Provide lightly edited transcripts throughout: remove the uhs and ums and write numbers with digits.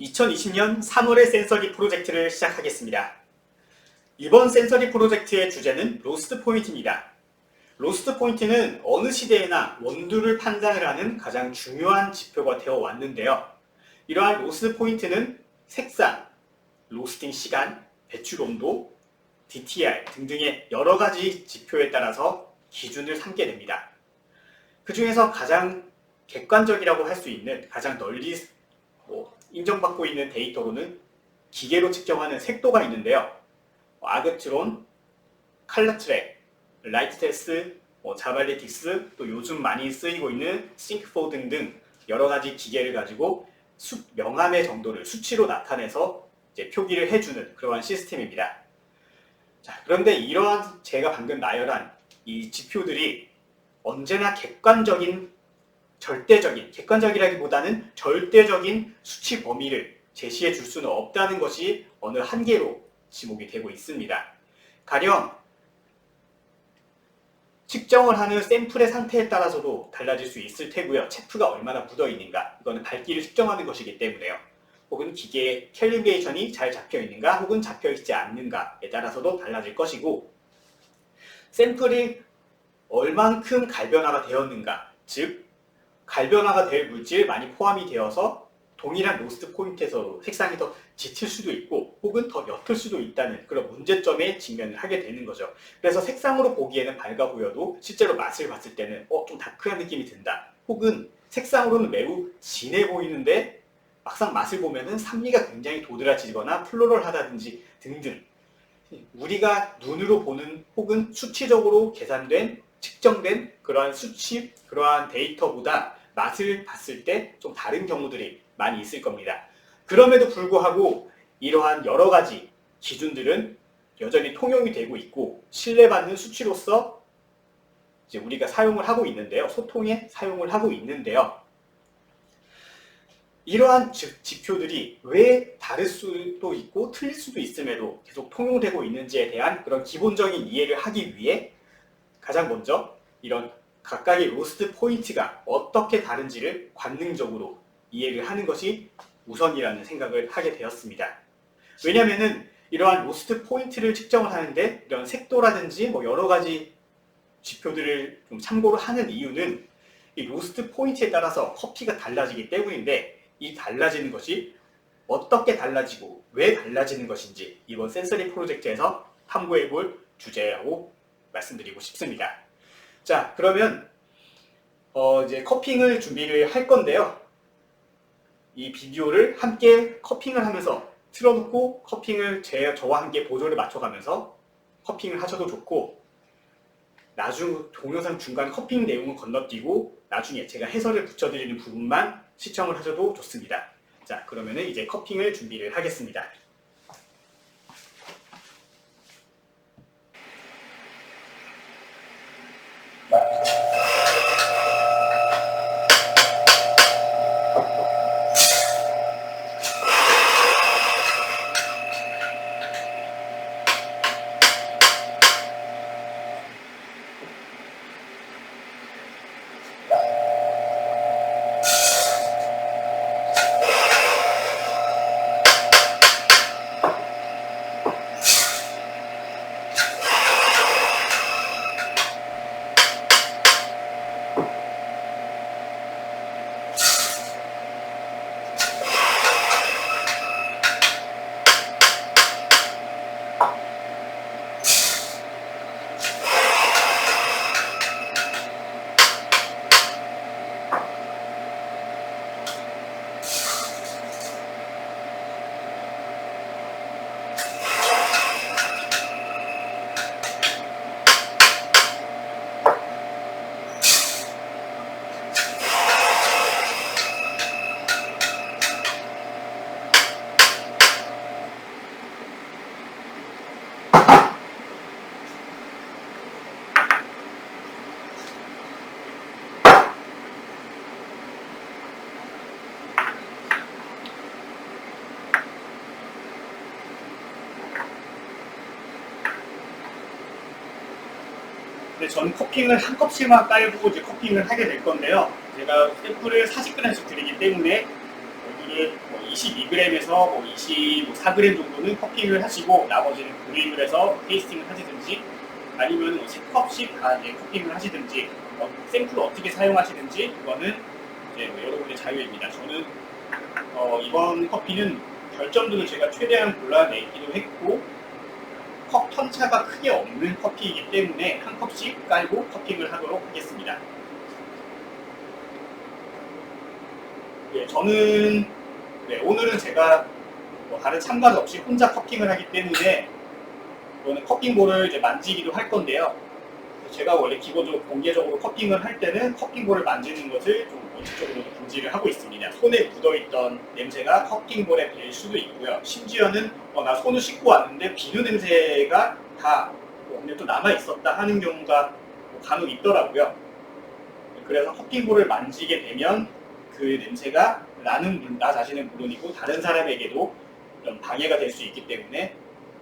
2020년 3월에 센서리 프로젝트를 시작하겠습니다. 이번 센서리 프로젝트의 주제는 로스트 포인트입니다. 로스트 포인트는 어느 시대에나 원두를 판단을 하는 가장 중요한 지표가 되어 왔는데요. 이러한 로스트 포인트는 색상, 로스팅 시간, 배출 온도, DTR 등등의 여러 가지 지표에 따라서 기준을 삼게 됩니다. 그 중에서 가장 객관적이라고 할 수 있는, 가장 널리 인정받고 있는 데이터로는 기계로 측정하는 색도가 있는데요. 아그트론, 칼라트랙, 라이트테스, 자발리틱스, 또 요즘 많이 쓰이고 있는 싱크4 등등 여러 가지 기계를 가지고 명암의 정도를 수치로 나타내서 이제 표기를 해주는 그러한 시스템입니다. 자, 그런데 이러한 제가 방금 나열한 이 지표들이 언제나 객관적이라기보다는 절대적인 수치 범위를 제시해 줄 수는 없다는 것이 어느 한계로 지목이 되고 있습니다. 가령 측정을 하는 샘플의 상태에 따라서도 달라질 수 있을 테고요. 체프가 얼마나 묻어 있는가, 이거는 밝기를 측정하는 것이기 때문에요. 혹은 기계의 캘리브레이션이 잘 잡혀 있는가, 혹은 잡혀 있지 않는가에 따라서도 달라질 것이고, 샘플이 얼만큼 갈변화가 되었는가, 즉 갈변화가 될 물질 많이 포함이 되어서 동일한 로스트 포인트에서 색상이 더 짙을 수도 있고 혹은 더 옅을 수도 있다는 그런 문제점에 직면을 하게 되는 거죠. 그래서 색상으로 보기에는 밝아 보여도 실제로 맛을 봤을 때는 좀 다크한 느낌이 든다, 혹은 색상으로는 매우 진해 보이는데 막상 맛을 보면은 산미가 굉장히 도드라지거나 플로럴하다든지 등등, 우리가 눈으로 보는 혹은 수치적으로 계산된 측정된 그러한 수치, 그러한 데이터보다 맛을 봤을 때 좀 다른 경우들이 많이 있을 겁니다. 그럼에도 불구하고 이러한 여러 가지 기준들은 여전히 통용이 되고 있고 신뢰받는 수치로서 이제 우리가 사용을 하고 있는데요. 소통에 사용을 하고 있는데요. 이러한 지표들이 왜 다를 수도 있고 틀릴 수도 있음에도 계속 통용되고 있는지에 대한 그런 기본적인 이해를 하기 위해 가장 먼저 이런 각각의 로스트 포인트가 어떻게 다른지를 관능적으로 이해를 하는 것이 우선이라는 생각을 하게 되었습니다. 왜냐하면 이러한 로스트 포인트를 측정을 하는데 이런 색도라든지 여러 가지 지표들을 좀 참고를 하는 이유는 이 로스트 포인트에 따라서 커피가 달라지기 때문인데, 이 달라지는 것이 어떻게 달라지고 왜 달라지는 것인지 이번 센서리 프로젝트에서 탐구해 볼 주제라고 말씀드리고 싶습니다. 자, 그러면 이제 커핑을 준비를 할 건데요. 이 비디오를 함께 커핑을 하면서 틀어놓고 커핑을 저와 함께 보조를 맞춰가면서 커핑을 하셔도 좋고, 동영상 중간 커핑 내용을 건너뛰고 나중에 제가 해설을 붙여드리는 부분만 시청을 하셔도 좋습니다. 자, 그러면은 이제 커핑을 준비를 하겠습니다. 저는 커핑을 한 컵씩만 깔고 이제 커핑을 하게 될 건데요. 제가 샘플을 40g씩 드리기 때문에 물을 22g에서 24g 정도는 커핑을 하시고 나머지는 브레이브를 해서 테이스팅을 하시든지 아니면 3컵씩 다 커핑을 하시든지 샘플을 어떻게 사용하시든지 그거는 이제 여러분의 자유입니다. 저는 이번 커피는 결점들을 제가 최대한 골라내기도 했고 컵 턴차가 크게 없는 커피이기 때문에 한 컵씩 깔고 커핑을 하도록 하겠습니다. 저는 오늘은 제가 다른 참가자 없이 혼자 커핑을 하기 때문에 이거는 커핑볼을 이제 만지기도 할 건데요. 제가 원래 기본적으로 공개적으로 커핑을 할 때는 커핑볼을 만지는 것을 좀 원칙적으로 금지를 하고 있습니다. 손에 묻어있던 냄새가 커핑볼에 뵐 수도 있고요. 심지어는 나 손을 씻고 왔는데 비누 냄새가 다 또 남아있었다 하는 경우가 간혹 있더라고요. 그래서 커핑볼을 만지게 되면 그 냄새가 나 자신은 물론이고 다른 사람에게도 방해가 될 수 있기 때문에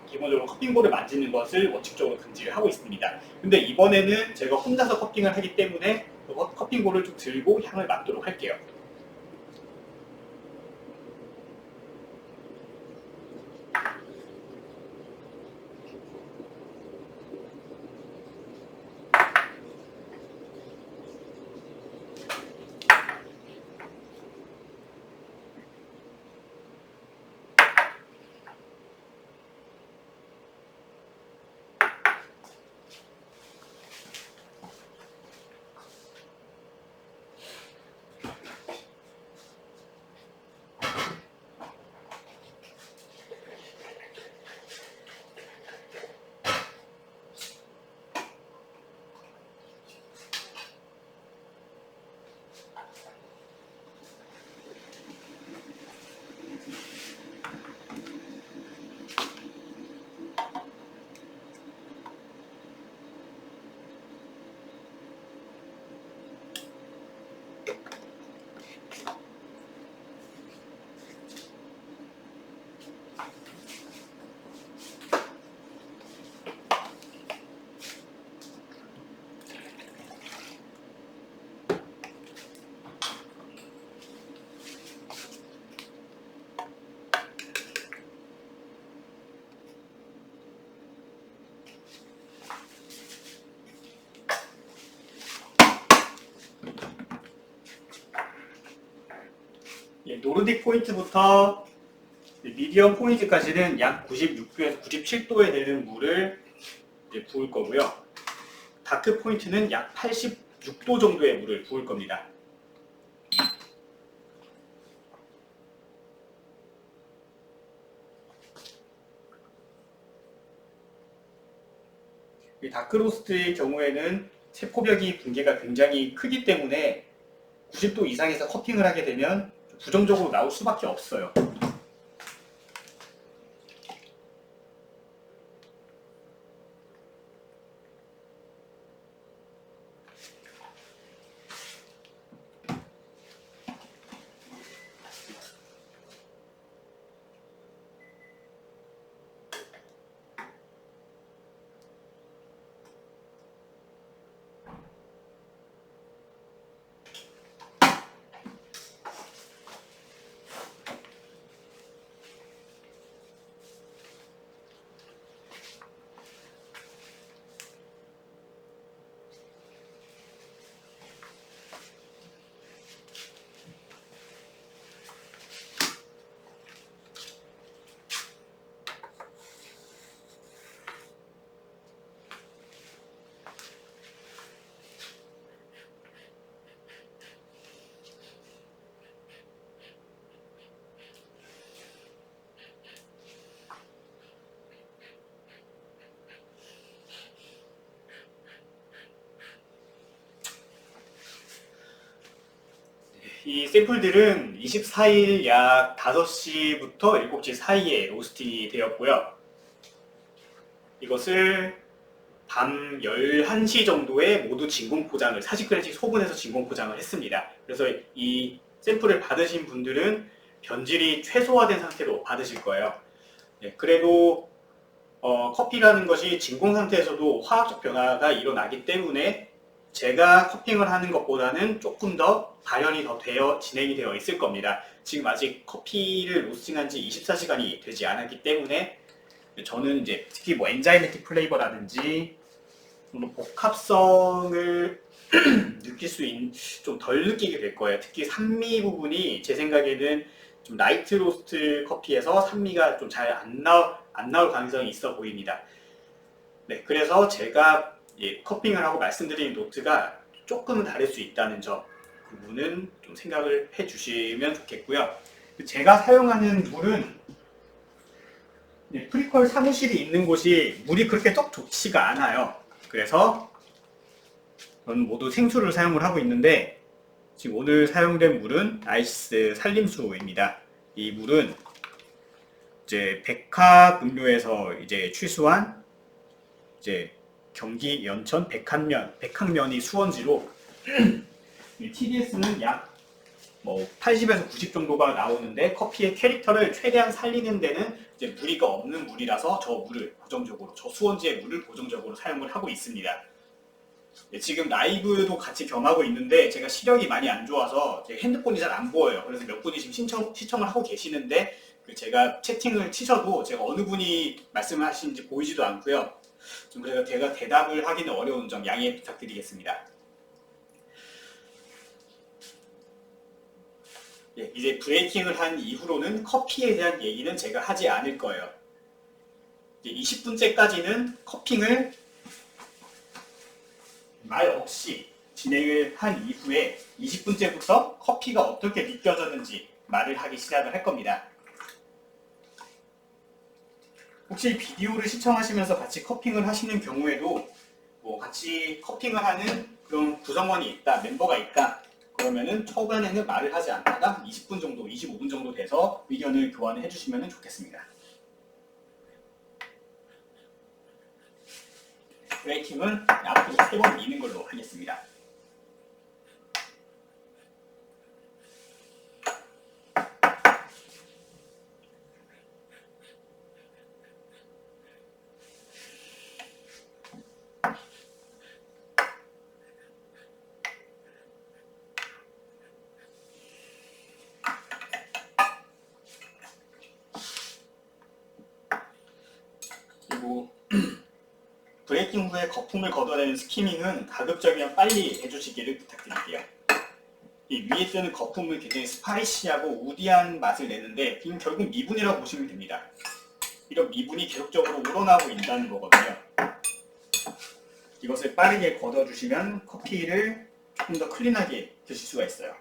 기본적으로 커핑볼을 만지는 것을 원칙적으로 금지를 하고 있습니다. 근데 이번에는 제가 혼자서 커핑을 하기 때문에 커핑볼을 좀 들고 향을 맡도록 할게요. 노르딕 포인트부터 미디엄 포인트까지는 약 96도에서 97도에 되는 물을 부을 거고요. 다크 포인트는 약 86도 정도의 물을 부을 겁니다. 이 다크로스트의 경우에는 세포벽이 붕괴가 굉장히 크기 때문에 90도 이상에서 커핑을 하게 되면 부정적으로 나올 수밖에 없어요. 이 샘플들은 24일 약 5시부터 7시 사이에 로스팅이 되었고요. 이것을 밤 11시 정도에 모두 진공 포장을 40g씩 소분해서 진공 포장을 했습니다. 그래서 이 샘플을 받으신 분들은 변질이 최소화된 상태로 받으실 거예요. 그래도 커피라는 것이 진공 상태에서도 화학적 변화가 일어나기 때문에 제가 커핑을 하는 것보다는 조금 더 발현이 더 진행이 되어 있을 겁니다. 지금 아직 커피를 로스팅한 지 24시간이 되지 않았기 때문에 저는 이제 특히 뭐 엔자이매틱 플레이버라든지 뭐 복합성을 느낄 수 있는, 좀 덜 느끼게 될 거예요. 특히 산미 부분이 제 생각에는 좀 라이트 로스트 커피에서 산미가 좀 잘 안 나올 가능성이 있어 보입니다. 네, 그래서 제가 커핑을 하고 말씀드리는 노트가 조금은 다를 수 있다는 점, 그 부분은 좀 생각을 해 주시면 좋겠고요. 제가 사용하는 물은 프리퀄 사무실이 있는 곳이 물이 그렇게 썩 좋지가 않아요. 그래서 저는 모두 생수를 사용을 하고 있는데, 지금 오늘 사용된 물은 아이시스 산림수입니다. 이 물은 이제 백합 음료에서 이제 취수한 이제 경기 연천 백학면이 수원지로 TDS는 약 뭐 80에서 90 정도가 나오는데, 커피의 캐릭터를 최대한 살리는 데는 이제 무리가 없는 물이라서 저 수원지의 물을 고정적으로 사용을 하고 있습니다. 지금 라이브도 같이 겸하고 있는데 제가 시력이 많이 안 좋아서 제 핸드폰이 잘 안 보여요. 그래서 몇 분이 지금 시청을 하고 계시는데, 제가 채팅을 치셔도 제가 어느 분이 말씀을 하시는지 보이지도 않고요. 좀 그래서 제가 대답을 하기는 어려운 점 양해 부탁드리겠습니다. 이제 브레이킹을 한 이후로는 커피에 대한 얘기는 제가 하지 않을 거예요. 이제 20분째까지는 커핑을 말 없이 진행을 한 이후에 20분째부터 커피가 어떻게 느껴졌는지 말을 하기 시작을 할 겁니다. 혹시 비디오를 시청하시면서 같이 커핑을 하시는 경우에도 뭐 같이 커핑을 하는 그런 구성원이 있다, 멤버가 있다, 그러면은 초반에는 말을 하지 않다가 20분 정도, 25분 정도 돼서 의견을 교환을 해주시면 좋겠습니다. 브레이킹은 앞으로 3번 미는 걸로 하겠습니다. 그리고 브레이킹 후에 거품을 걷어내는 스키밍은 가급적이면 빨리 해주시기를 부탁드릴게요. 이 위에 뜨는 거품은 굉장히 스파이시하고 우디한 맛을 내는데, 이건 결국 미분이라고 보시면 됩니다. 이런 미분이 계속적으로 우러나고 있다는 거거든요. 이것을 빠르게 걷어주시면 커피를 조금 더 클린하게 드실 수가 있어요.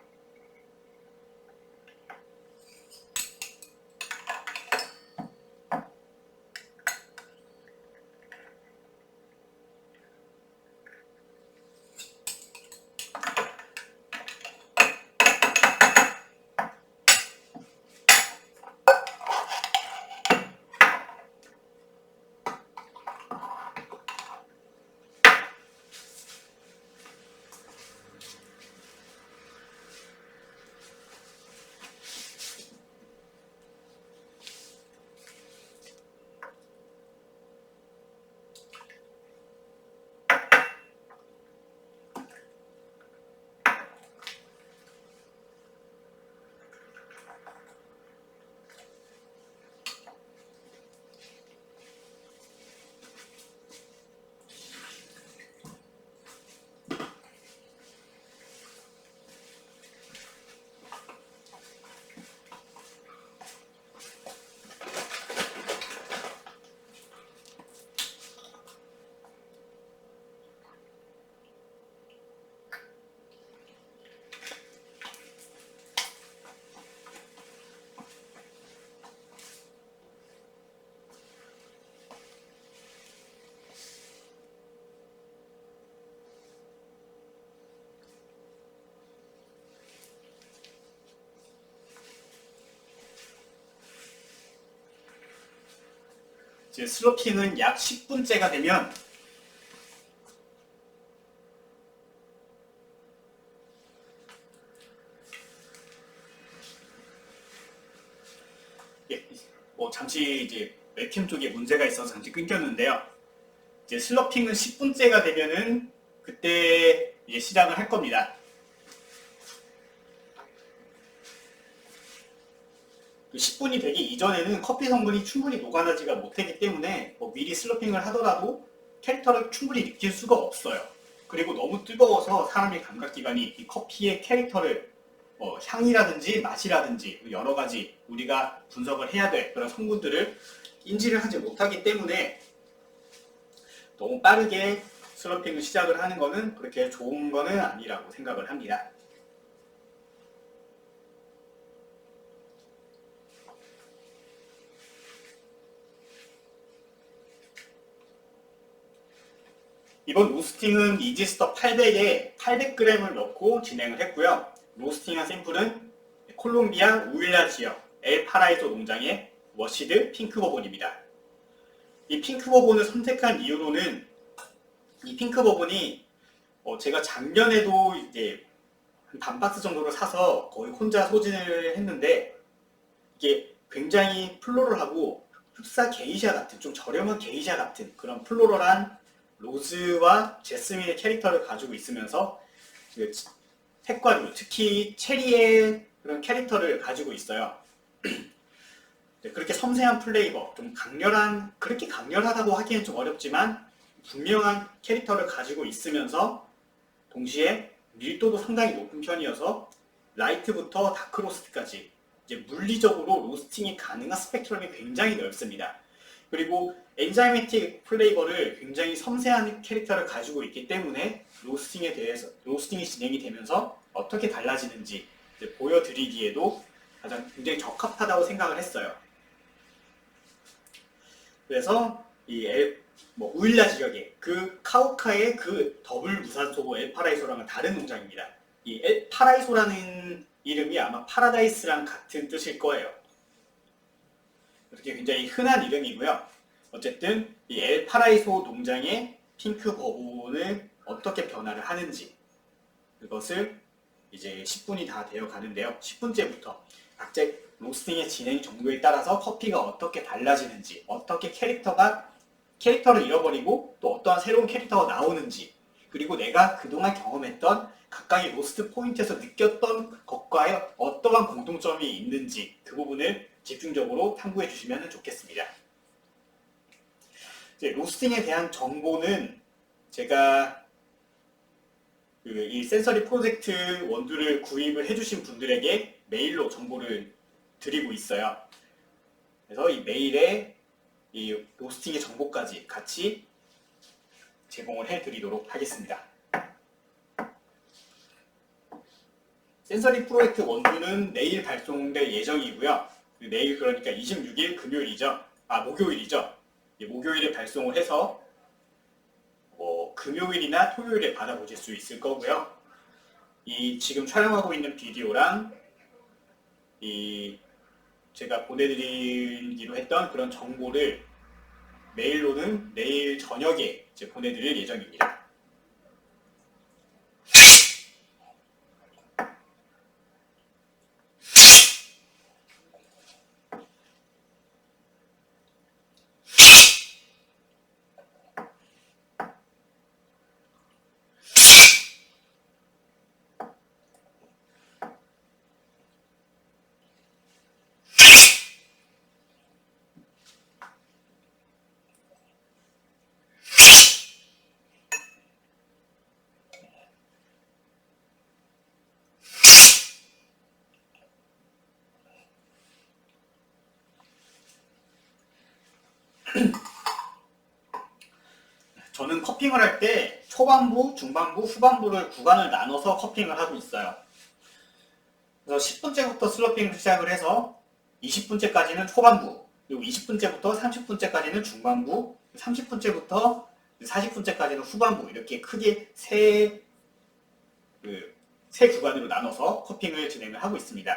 이제 슬로핑은 약 10분째가 되면 뭐 잠시 이제 웹캠 쪽에 문제가 있어서 잠시 끊겼는데요. 이제 슬러핑은 10분째가 되면은 그때 이제 시작을 할 겁니다. 10분이 되기 이전에는 커피 성분이 충분히 녹아나지가 못하기 때문에 미리 슬러핑을 하더라도 캐릭터를 충분히 느낄 수가 없어요. 그리고 너무 뜨거워서 사람의 감각기관이 이 커피의 캐릭터를 향이라든지 맛이라든지 여러 가지 우리가 분석을 해야 될 그런 성분들을 인지를 하지 못하기 때문에 너무 빠르게 슬러핑을 시작을 하는 것은 그렇게 좋은 것은 아니라고 생각을 합니다. 이번 로스팅은 이지스터 800에 800g을 넣고 진행을 했고요. 로스팅한 샘플은 콜롬비아 우일라 지역 엘파라이소 농장의 워시드 핑크버본입니다. 이 핑크버본을 선택한 이유로는 이 핑크버본이 제가 작년에도 이제 한 반 박스 정도를 사서 거의 혼자 소진을 했는데 이게 굉장히 플로럴하고 흡사 게이샤 같은 좀 저렴한 게이샤 같은 그런 플로럴한 로즈와 제스민의 캐릭터를 가지고 있으면서 색과 특히 체리의 그런 캐릭터를 가지고 있어요. 네, 그렇게 섬세한 플레이버, 좀 강렬한, 그렇게 강렬하다고 하기엔 좀 어렵지만 분명한 캐릭터를 가지고 있으면서 동시에 밀도도 상당히 높은 편이어서 라이트부터 다크로스트까지 이제 물리적으로 로스팅이 가능한 스펙트럼이 굉장히 넓습니다. 그리고 엔자이매틱 플레이버를 굉장히 섬세한 캐릭터를 가지고 있기 때문에 로스팅이 진행이 되면서 어떻게 달라지는지 보여드리기에도 가장 굉장히 적합하다고 생각을 했어요. 그래서 이 우일라 지역의 그 카우카의 그 더블 무산소 엘파라이소랑은 다른 농장입니다. 이 엘파라이소라는 이름이 아마 파라다이스랑 같은 뜻일 거예요. 이렇게 굉장히 흔한 이름이고요. 어쨌든 이 엘파라이소 농장의 핑크 버본을 어떻게 변화를 하는지 그것을 이제 10분이 다 되어 가는데요. 10분째부터 각자 로스팅의 진행 정도에 따라서 커피가 어떻게 달라지는지, 어떻게 캐릭터를 잃어버리고 또 어떠한 새로운 캐릭터가 나오는지, 그리고 내가 그동안 경험했던 각각의 로스트 포인트에서 느꼈던 것과의 어떠한 공통점이 있는지 그 부분을 집중적으로 탐구해 주시면 좋겠습니다. 이제 로스팅에 대한 정보는 제가 이 센서리 프로젝트 원두를 구입을 해주신 분들에게 메일로 정보를 드리고 있어요. 그래서 이 메일에 이 로스팅의 정보까지 같이 제공을 해드리도록 하겠습니다. 센서리 프로젝트 원두는 내일 발송될 예정이고요. 내일 그러니까 26일 금요일이죠. 목요일이죠. 목요일에 발송을 해서 금요일이나 토요일에 받아보실 수 있을 거고요. 이 지금 촬영하고 있는 비디오랑 이 제가 보내드리기로 했던 그런 정보를 메일로는 내일 저녁에 이제 보내드릴 예정입니다. 저는 커핑을 할 때 초반부, 중반부, 후반부를 구간을 나눠서 커핑을 하고 있어요. 그래서 10분째부터 슬러핑을 시작을 해서 20분째까지는 초반부, 그리고 20분째부터 30분째까지는 중반부, 30분째부터 40분째까지는 후반부, 이렇게 크게 세 구간으로 나눠서 커핑을 진행을 하고 있습니다.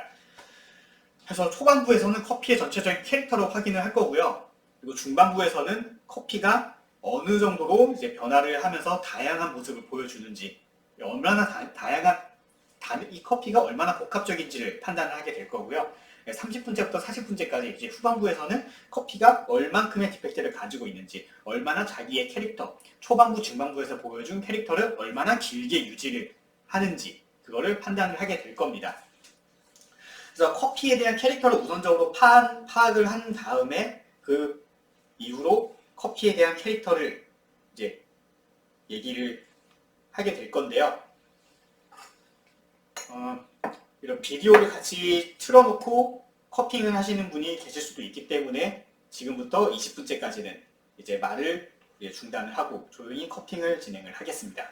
그래서 초반부에서는 커피의 전체적인 캐릭터를 확인을 할 거고요. 그리고 중반부에서는 커피가 어느 정도로 이제 변화를 하면서 다양한 모습을 보여주는지, 얼마나 이 커피가 얼마나 복합적인지를 판단을 하게 될 거고요. 30분째부터 40분째까지 이제 후반부에서는 커피가 얼만큼의 디펙트를 가지고 있는지, 얼마나 자기의 캐릭터, 초반부, 중반부에서 보여준 캐릭터를 얼마나 길게 유지를 하는지 그거를 판단을 하게 될 겁니다. 그래서 커피에 대한 캐릭터를 우선적으로 파악을 한 다음에 그 이후로 커피에 대한 캐릭터를 이제 얘기를 하게 될 건데요. 이런 비디오를 같이 틀어놓고 커핑을 하시는 분이 계실 수도 있기 때문에 지금부터 20분째까지는 이제 말을 중단을 하고 조용히 커핑을 진행을 하겠습니다.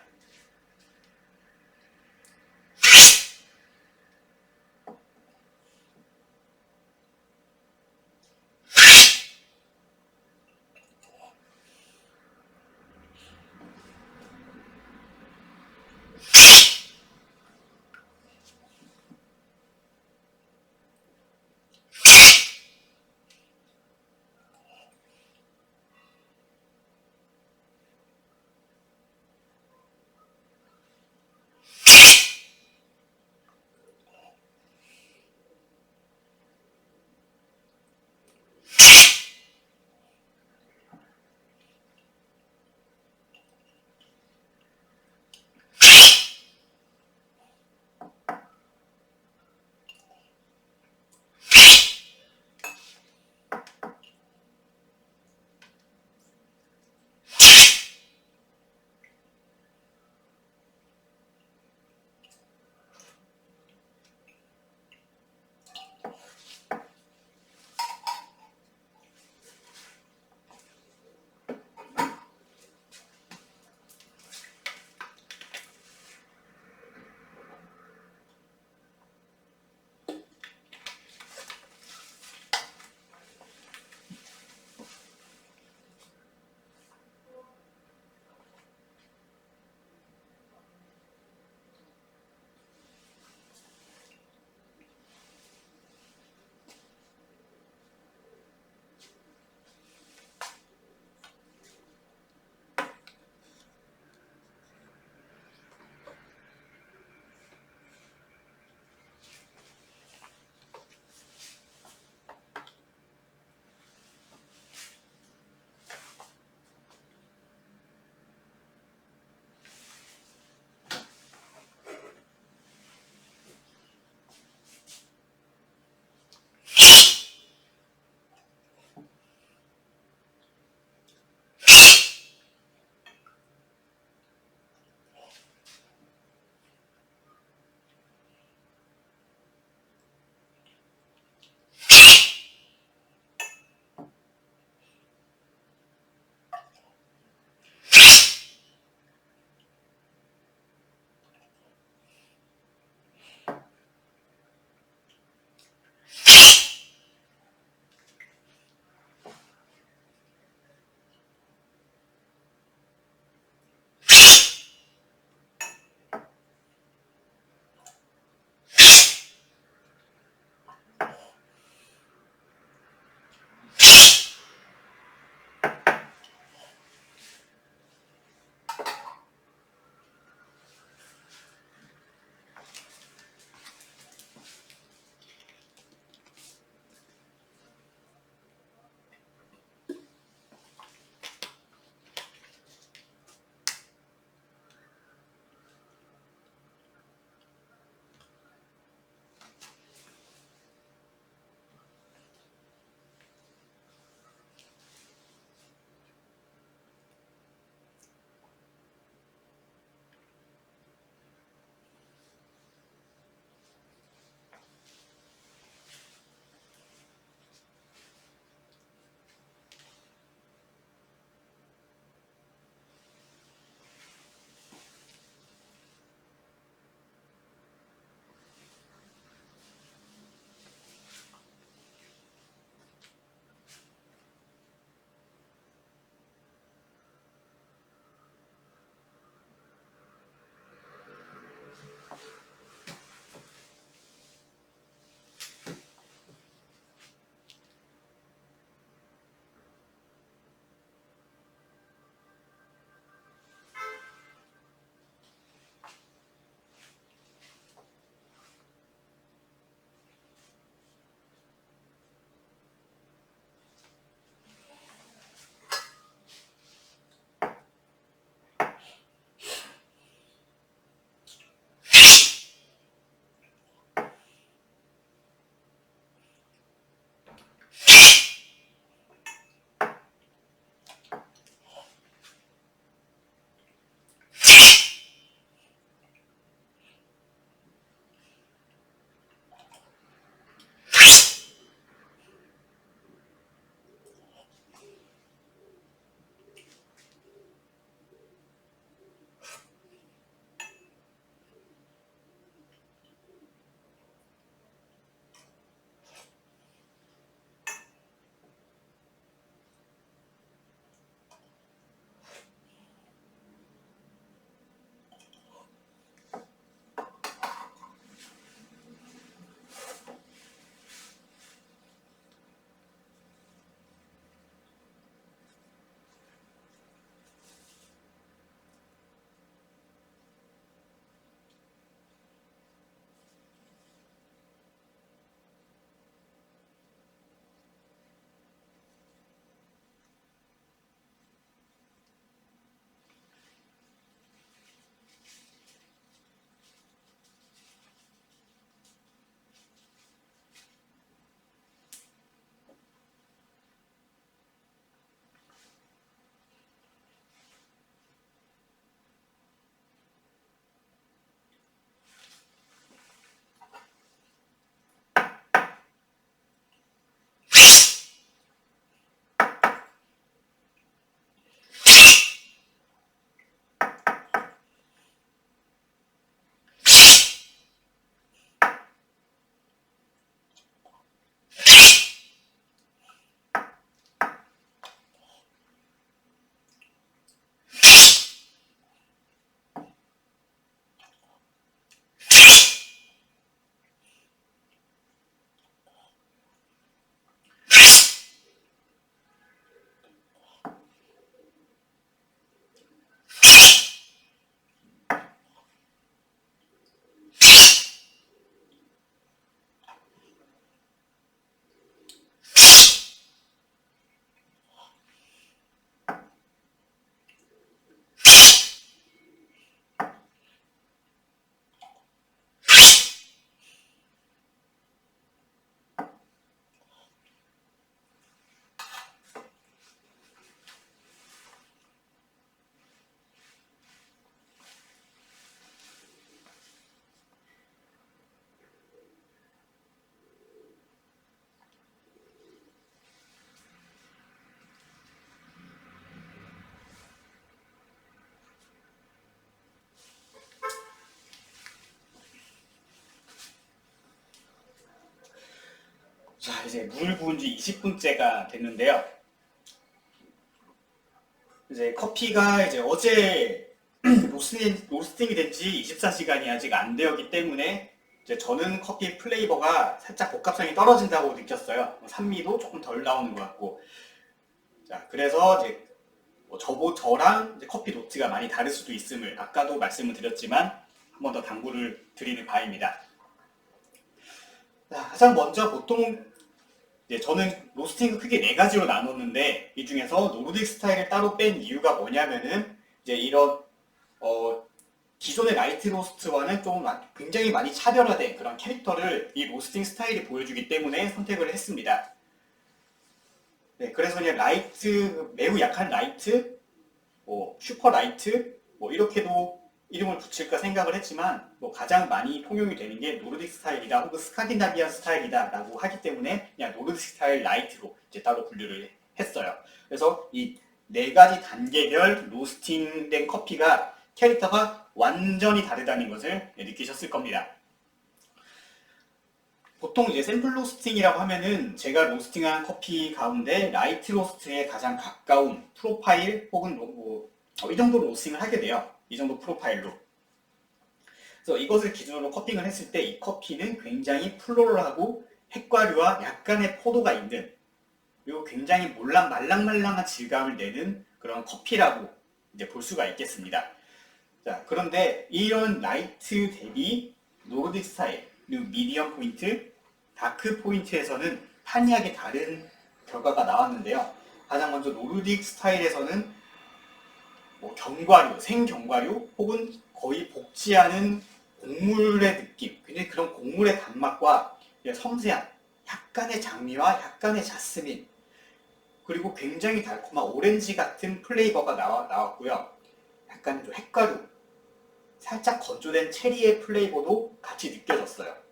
이제 물 부은 지 20분째가 됐는데요. 이제 커피가 이제 어제 로스팅이 된 지 24시간이 아직 안 되었기 때문에 이제 저는 커피 플레이버가 살짝 복합성이 떨어진다고 느꼈어요. 산미도 조금 덜 나오는 것 같고. 자, 그래서 이제 저랑 이제 커피 노트가 많이 다를 수도 있음을 아까도 말씀을 드렸지만 한 번 더 당부를 드리는 바입니다. 자, 가장 먼저 보통 이제 저는 로스팅을 크게 4가지로 나눴는데 이 중에서 노르딕 스타일을 따로 뺀 이유가 뭐냐면은 이제 이런 기존의 라이트 로스트와는 좀 굉장히 많이 차별화된 그런 캐릭터를 이 로스팅 스타일이 보여주기 때문에 선택을 했습니다. 네, 그래서 그냥 라이트, 매우 약한 라이트, 슈퍼 라이트, 이렇게도 이름을 붙일까 생각을 했지만 가장 많이 통용이 되는 게 노르딕 스타일이다 혹은 스칸디나비안 스타일이다 라고 하기 때문에 그냥 노르딕 스타일 라이트로 이제 따로 분류를 했어요. 그래서 이 4가지 단계별 로스팅된 커피가 캐릭터가 완전히 다르다는 것을 느끼셨을 겁니다. 보통 이제 샘플 로스팅이라고 하면은 제가 로스팅한 커피 가운데 라이트 로스트에 가장 가까운 프로파일 혹은 이 정도 로스팅을 하게 돼요. 이 정도 프로파일로. 그래서 이것을 기준으로 커핑을 했을 때 이 커피는 굉장히 플로럴하고 핵과류와 약간의 포도가 있는 그리고 굉장히 말랑말랑한 질감을 내는 그런 커피라고 이제 볼 수가 있겠습니다. 자, 그런데 이런 라이트 대비 노르딕 스타일, 그리고 미디엄 포인트, 다크 포인트에서는 판이하게 다른 결과가 나왔는데요. 가장 먼저 노르딕 스타일에서는 견과류, 생견과류 혹은 거의 볶지 않은 곡물의 느낌, 굉장히 그런 곡물의 단맛과 섬세한 약간의 장미와 약간의 자스민 그리고 굉장히 달콤한 오렌지 같은 플레이버가 나왔고요. 약간 좀 핵과류, 살짝 건조된 체리의 플레이버도 같이 느껴졌어요.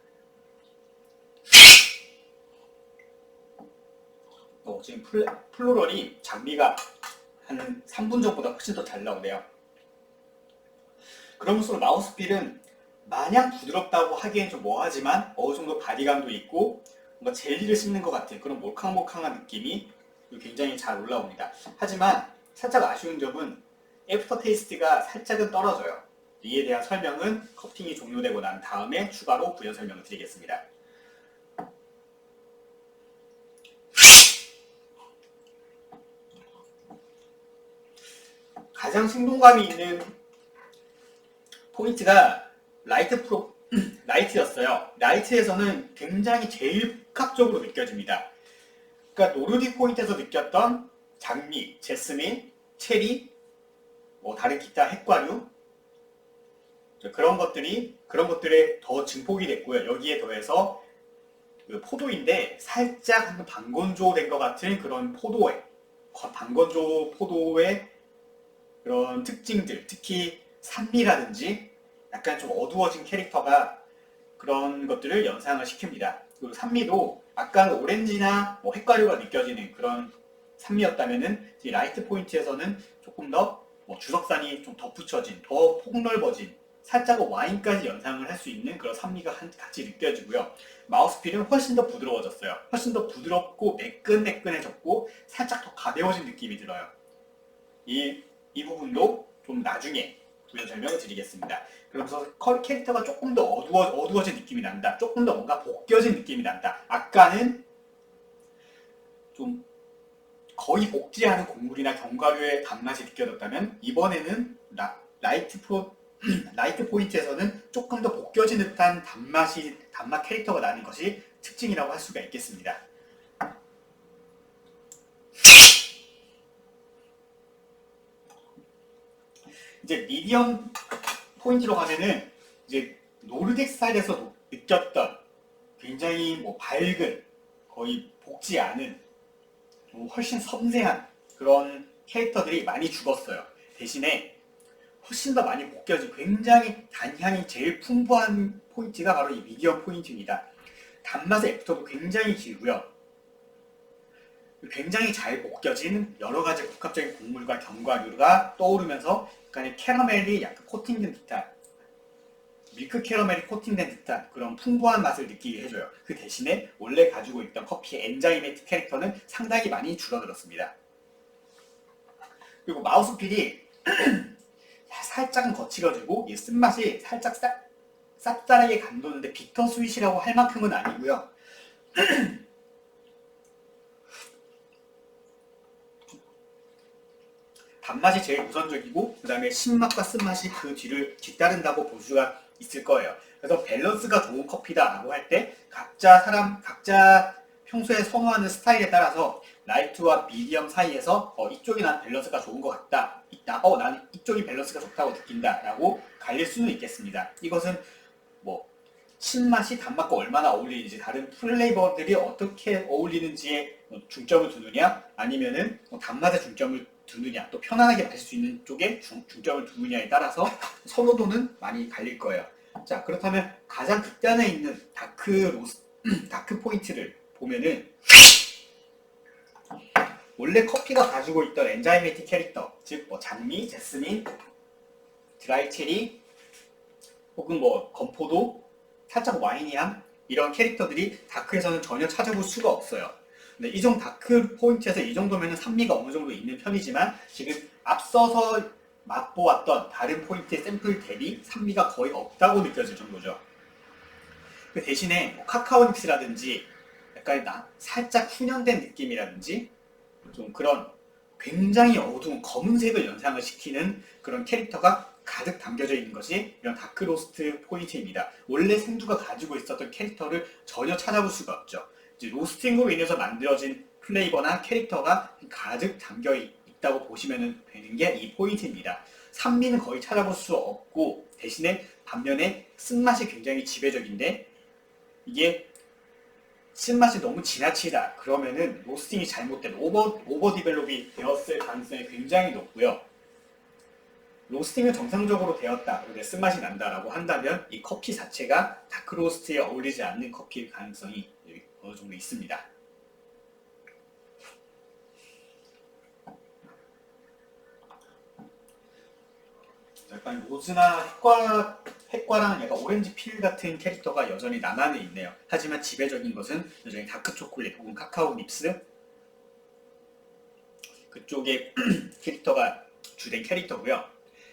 지금 플로럴이 장미가 한 3분 전보다 훨씬 더 잘 나오네요. 그러면서 마우스필은 마냥 부드럽다고 하기엔 좀 뭐하지만 어느 정도 바디감도 있고 뭔가 젤리를 씹는 것 같은 그런 몰캉몰캉한 느낌이 굉장히 잘 올라옵니다. 하지만 살짝 아쉬운 점은 애프터 테이스트가 살짝은 떨어져요. 이에 대한 설명은 커팅이 종료되고 난 다음에 추가로 부연 설명을 드리겠습니다. 가장 생동감이 있는 포인트가 라이트였어요. 라이트에서는 굉장히 제일 복합적으로 느껴집니다. 그러니까 노르딕 포인트에서 느꼈던 장미, 제스민, 체리, 다른 기타 핵과류 그런 것들에 더 증폭이 됐고요. 여기에 더해서 그 포도인데 살짝 한번 반건조된 것 같은 그런 반건조 포도의 그런 특징들, 특히 산미라든지 약간 좀 어두워진 캐릭터가 그런 것들을 연상을 시킵니다. 그리고 산미도 아까 오렌지나 핵과류가 느껴지는 그런 산미였다면은 이 라이트 포인트에서는 조금 더 주석산이 좀 덧붙여진, 더 폭넓어진, 살짝 와인까지 연상을 할 수 있는 그런 산미가 같이 느껴지고요. 마우스필은 훨씬 더 부드러워졌어요. 훨씬 더 부드럽고 매끈매끈해졌고 살짝 더 가벼워진 느낌이 들어요. 이 부분도 좀 나중에 부연 설명을 드리겠습니다. 그러면서 캐릭터가 조금 더 어두워진 느낌이 난다. 조금 더 뭔가 볶여진 느낌이 난다. 아까는 좀 거의 볶지 않은 곡물이나 견과류의 단맛이 느껴졌다면 이번에는 라이트 포인트에서는 조금 더 볶여진 듯한 단맛 캐릭터가 나는 것이 특징이라고 할 수가 있겠습니다. 이제 미디엄 포인트로 가면은 이제 노르딕 스타일에서 느꼈던 굉장히 밝은 거의 볶지 않은 훨씬 섬세한 그런 캐릭터들이 많이 죽었어요. 대신에 훨씬 더 많이 볶여진 굉장히 단향이 제일 풍부한 포인트가 바로 이 미디엄 포인트입니다. 단맛의 애프터도 굉장히 길고요. 굉장히 잘 볶여진 여러 가지 복합적인 곡물과 견과류가 떠오르면서 약간의 캐러멜이 약간 코팅된 듯한 밀크 캐러멜이 코팅된 듯한 그런 풍부한 맛을 느끼게 해줘요. 그 대신에 원래 가지고 있던 커피의 엔자이매틱 캐릭터는 상당히 많이 줄어들었습니다. 그리고 마우스필이 살짝은 거칠어지고 이 쓴맛이 살짝 쌉싸하게 감도는데 비터 스윗이라고 할 만큼은 아니고요. 단맛이 제일 우선적이고 그 다음에 신맛과 쓴맛이 그 뒤를 뒤따른다고 볼 수가 있을 거예요. 그래서 밸런스가 좋은 커피다라고 할 때 각자 평소에 선호하는 스타일에 따라서 라이트와 미디엄 사이에서 이쪽이 난 밸런스가 좋은 것 같다, 나는 이쪽이 밸런스가 좋다고 느낀다 라고 갈릴 수는 있겠습니다. 이것은 뭐 신맛이 단맛과 얼마나 어울리는지, 다른 플레이버들이 어떻게 어울리는지에 중점을 두느냐, 아니면은 단맛에 중점을 두느냐, 또 편안하게 마실 수 있는 쪽에 중점을 두느냐에 따라서 선호도는 많이 갈릴 거예요. 자, 그렇다면 가장 극단에 있는 다크 포인트를 보면은 원래 커피가 가지고 있던 엔자이매틱 캐릭터, 즉 장미, 제스민, 드라이 체리, 혹은 건포도, 살짝 와이니함, 이런 캐릭터들이 다크에서는 전혀 찾아볼 수가 없어요. 근데 이 정도 다크 포인트에서 이 정도면 산미가 어느 정도 있는 편이지만 지금 앞서서 맛보았던 다른 포인트의 샘플 대비 산미가 거의 없다고 느껴질 정도죠. 그 대신에 카카오닙스라든지 약간 살짝 훈연된 느낌이라든지 좀 그런 굉장히 어두운 검은색을 연상을 시키는 그런 캐릭터가 가득 담겨져 있는 것이 이런 다크로스트 포인트입니다. 원래 생두가 가지고 있었던 캐릭터를 전혀 찾아볼 수가 없죠. 이제 로스팅으로 인해서 만들어진 플레이버나 캐릭터가 가득 담겨 있다고 보시면 되는 게 이 포인트입니다. 산미는 거의 찾아볼 수 없고 대신에 반면에 쓴맛이 굉장히 지배적인데, 이게 쓴맛이 너무 지나치다 그러면은 로스팅이 잘못된 오버 디벨롭이 되었을 가능성이 굉장히 높고요. 로스팅은 정상적으로 되었다, 근데 쓴맛이 난다라고 한다면 이 커피 자체가 다크로스트에 어울리지 않는 커피일 가능성이 어느 정도 있습니다. 약간 로즈나 핵과랑 약간 오렌지 필 같은 캐릭터가 여전히 남아는 있네요. 하지만 지배적인 것은 여전히 다크 초콜릿 혹은 카카오 닙스 그쪽의 캐릭터가 주된 캐릭터고요.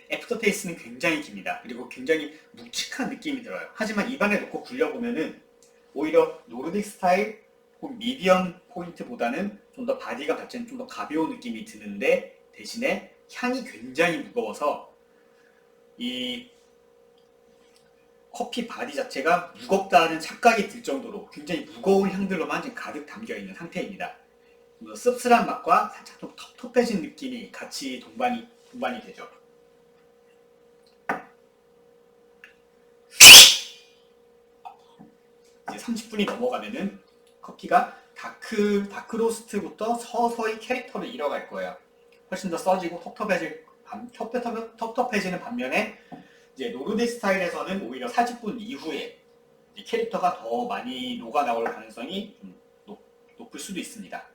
애프터 테이스트는 굉장히 깁니다. 그리고 굉장히 묵직한 느낌이 들어요. 하지만 입안에 넣고 굴려보면은 오히려 노르딕 스타일 혹은 미디엄 포인트보다는 좀 더 바디가 받치는 좀 더 가벼운 느낌이 드는데, 대신에 향이 굉장히 무거워서 이 커피 바디 자체가 무겁다는 착각이 들 정도로 굉장히 무거운 향들로만 지금 가득 담겨있는 상태입니다. 씁쓸한 맛과 살짝 좀 텁텁해진 느낌이 같이 동반이 되죠. 이제 30분이 넘어가면은 커피가 다크로스트부터 서서히 캐릭터를 잃어갈 거예요. 훨씬 더 써지고 텁텁해지는 반면에 이제 노르딕 스타일에서는 오히려 40분 이후에 캐릭터가 더 많이 녹아 나올 가능성이 좀 높을 수도 있습니다.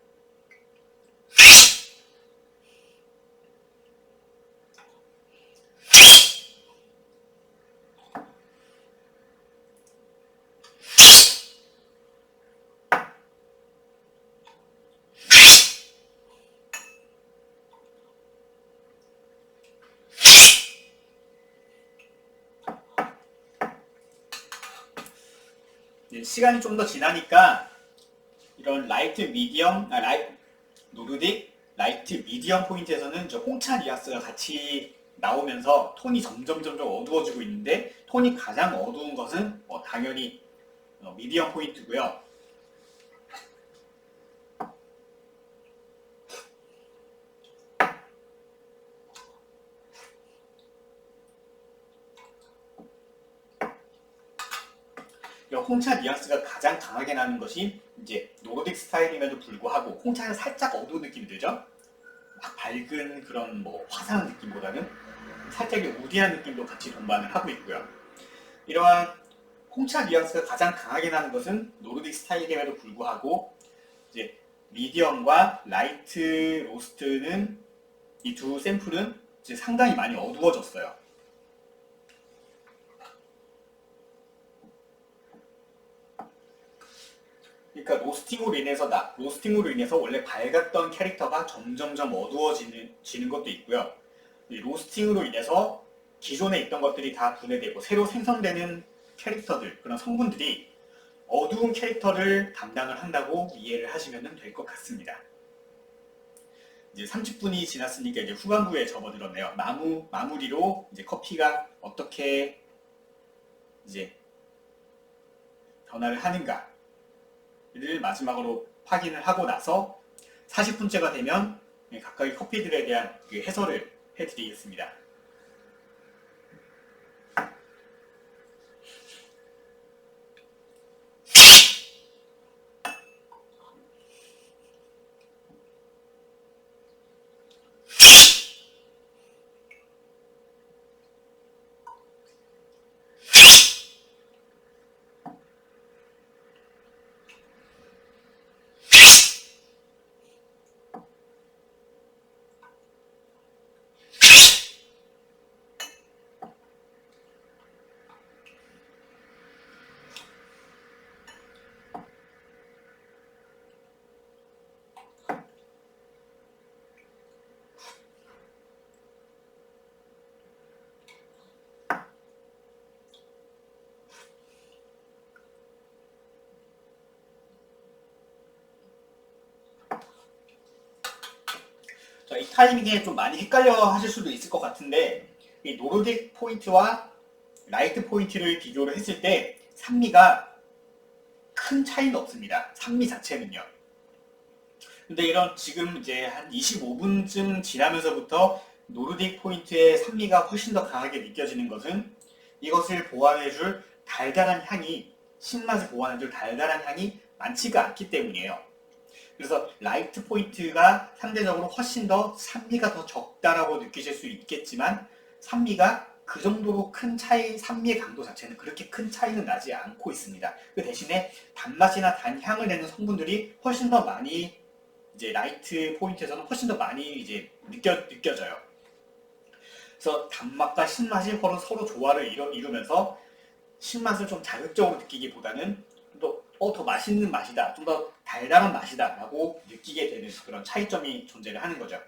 시간이 좀 더 지나니까 이런 라이트 미디엄, 노르딕 라이트 미디엄 포인트에서는 홍차 뉘앙스가 같이 나오면서 톤이 점점 어두워지고 있는데, 톤이 가장 어두운 것은 당연히 미디엄 포인트고요. 홍차 뉘앙스가 가장 강하게 나는 것이 이제 노르딕 스타일임에도 불구하고 홍차는 살짝 어두운 느낌이 들죠? 막 밝은 그런 화사한 느낌보다는 살짝 우디한 느낌도 같이 동반을 하고 있고요. 이러한 홍차 뉘앙스가 가장 강하게 나는 것은 노르딕 스타일임에도 불구하고 이제 미디엄과 라이트 로스트는 이 두 샘플은 이제 상당히 많이 어두워졌어요. 그러니까 로스팅으로 인해서 원래 밝았던 캐릭터가 점점점 어두워지는 것도 있고요. 이 로스팅으로 인해서 기존에 있던 것들이 다 분해되고 새로 생성되는 캐릭터들, 그런 성분들이 어두운 캐릭터를 담당을 한다고 이해를 하시면 될 것 같습니다. 이제 30분이 지났으니까 이제 후반부에 접어들었네요. 마무리로 이제 커피가 어떻게 이제 변화를 하는가를 마지막으로 확인을 하고 나서 40분째가 되면 각각의 커피들에 대한 그 해설을 해드리겠습니다. 이 타이밍에 좀 많이 헷갈려 하실 수도 있을 것 같은데, 이 노르딕 포인트와 라이트 포인트를 비교를 했을 때 산미가 큰 차이는 없습니다. 산미 자체는요. 근데 이런 지금 이제 한 25분쯤 지나면서부터 노르딕 포인트의 산미가 훨씬 더 강하게 느껴지는 것은 이것을 보완해줄 달달한 향이, 신맛을 보완해줄 달달한 향이 많지가 않기 때문이에요. 그래서 라이트 포인트가 상대적으로 훨씬 더 산미가 더 적다라고 느끼실 수 있겠지만 산미가 그 정도로 큰 차이, 산미의 강도 자체는 그렇게 큰 차이는 나지 않고 있습니다. 그 대신에 단맛이나 단향을 내는 성분들이 훨씬 더 많이 이제 라이트 포인트에서는 훨씬 더 많이 이제 느껴져요. 그래서 단맛과 신맛이 서로 조화를 이루면서 신맛을 좀 자극적으로 느끼기보다는 더 맛있는 맛이다, 좀 더 달달한 맛이다 라고 느끼게 되는 그런 차이점이 존재를 하는 거죠.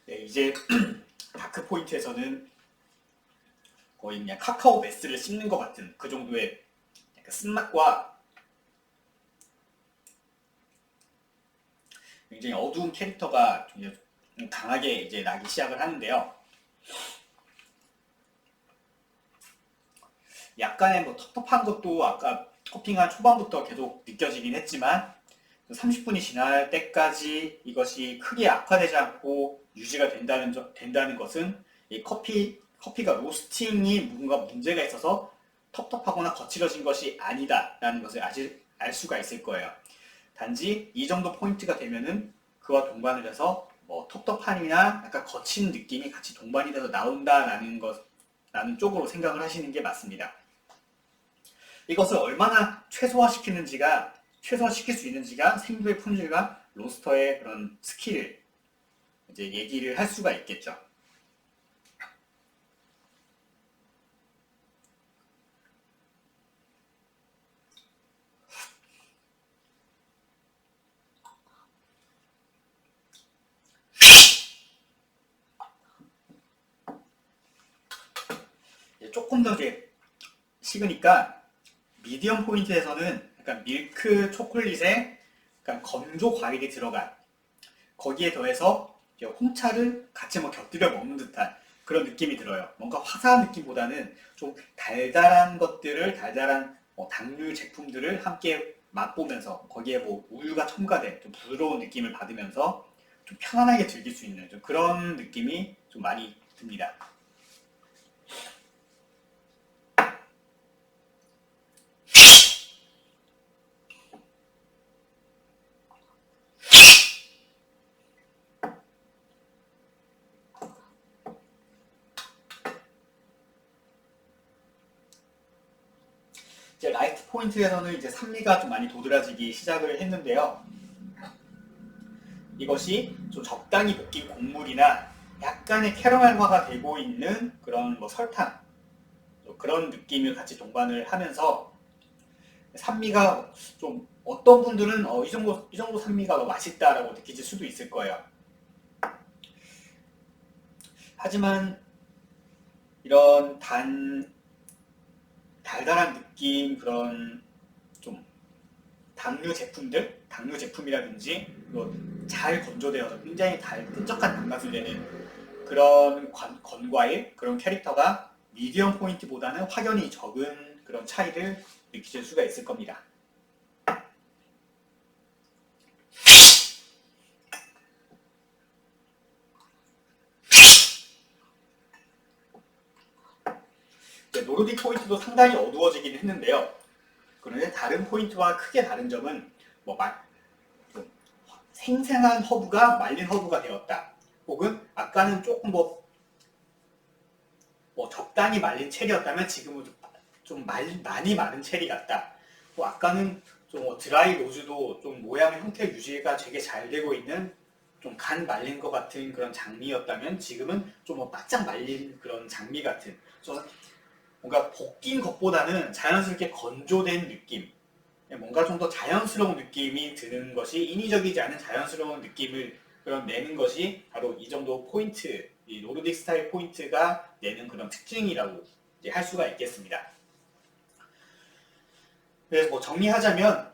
네, 이제 다크 포인트에서는 거의 그냥 카카오 메스를 씹는 것 같은 그 정도의 약간 쓴맛과 굉장히 어두운 캐릭터가 좀 강하게 이제 나기 시작을 하는데요. 약간의 뭐 텁텁한 것도 아까 커핑한 초반부터 계속 느껴지긴 했지만 30분이 지날 때까지 이것이 크게 악화되지 않고 유지가 된다는 것은 이 커피가 로스팅이 뭔가 문제가 있어서 텁텁하거나 거칠어진 것이 아니다라는 것을 알 수가 있을 거예요. 단지 이 정도 포인트가 되면은 그와 동반을 해서 뭐 텁텁함이나 약간 거친 느낌이 같이 동반이 돼서 나온다라는 쪽으로 생각을 하시는 게 맞습니다. 이것을 얼마나 최소화시킬 수 있는지가 생두의 품질과 로스터의 그런 스킬을 이제 얘기를 할 수가 있겠죠. 조금 더 이제 식으니까 미디엄 포인트에서는 약간 밀크 초콜릿에 약간 건조 과일이 들어간, 거기에 더해서 홍차를 같이 뭐 곁들여 먹는 듯한 그런 느낌이 들어요. 뭔가 화사한 느낌보다는 좀 달달한 당류 제품들을 함께 맛보면서 거기에 뭐 우유가 첨가된 좀 부드러운 느낌을 받으면서 좀 편안하게 즐길 수 있는 좀 그런 느낌이 좀 많이 듭니다. 이제 라이트 포인트에서는 이제 산미가 좀 많이 도드라지기 시작을 했는데요. 이것이 좀 적당히 볶인 곡물이나 약간의 캐러멜화가 되고 있는 그런 뭐 설탕, 그런 느낌을 같이 동반을 하면서 산미가 좀 어떤 분들은 이 정도 산미가 맛있다라고 느끼실 수도 있을 거예요. 하지만 이런 달달한 느낌, 그런 좀 당류 제품이라든지 잘 건조되어서 굉장히 끈적한 단맛을 내는 그런 건과일, 그런 캐릭터가 미디엄 포인트보다는 확연히 적은 그런 차이를 느끼실 수가 있을 겁니다. 노르딕 포인트도 상당히 어두워지긴 했는데요. 그런데 다른 포인트와 크게 다른 점은 좀 생생한 허브가 말린 허브가 되었다. 혹은 아까는 조금 적당히 말린 체리였다면 지금은 좀 많이 마른 체리 같다. 아까는 좀 드라이 로즈도 좀 모양 형태 유지가 되게 잘 되고 있는 좀 간 말린 것 같은 그런 장미였다면 지금은 좀 바짝 말린 그런 장미 같은, 뭔가 볶인 것보다는 자연스럽게 건조된 느낌, 뭔가 좀 더 자연스러운 느낌이 드는 것이, 인위적이지 않은 자연스러운 느낌을 내는 것이 바로 이 정도 포인트, 이 노르딕 스타일 포인트가 내는 그런 특징이라고 할 수가 있겠습니다. 그래서 정리하자면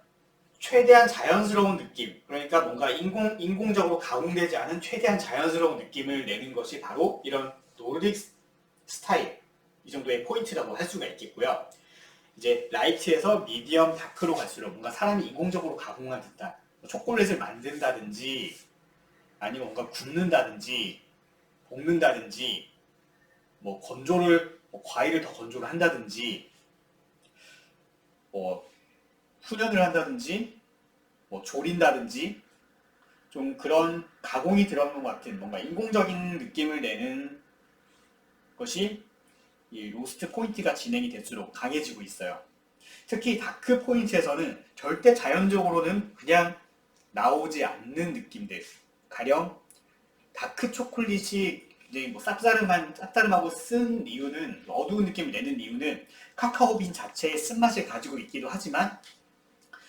최대한 자연스러운 느낌, 그러니까 뭔가 인공적으로 가공되지 않은 최대한 자연스러운 느낌을 내는 것이 바로 이런 노르딕 스타일, 이 정도의 포인트라고 할 수가 있겠고요. 이제 라이트에서 미디엄 다크로 갈수록 뭔가 사람이 인공적으로 가공한 듯한, 초콜릿을 만든다든지 아니면 뭔가 굽는다든지 볶는다든지 과일을 더 건조를 한다든지 훈연을 한다든지 조린다든지 좀 그런 가공이 들어간 것 같은 뭔가 인공적인 느낌을 내는 것이 이 로스트 포인트가 진행이 될수록 강해지고 있어요. 특히 다크 포인트에서는 절대 자연적으로는 그냥 나오지 않는 느낌들, 가령 다크 초콜릿이 이제 쌉싸름하고 쓴 이유는, 어두운 느낌을 내는 이유는 카카오빈 자체의 쓴맛을 가지고 있기도 하지만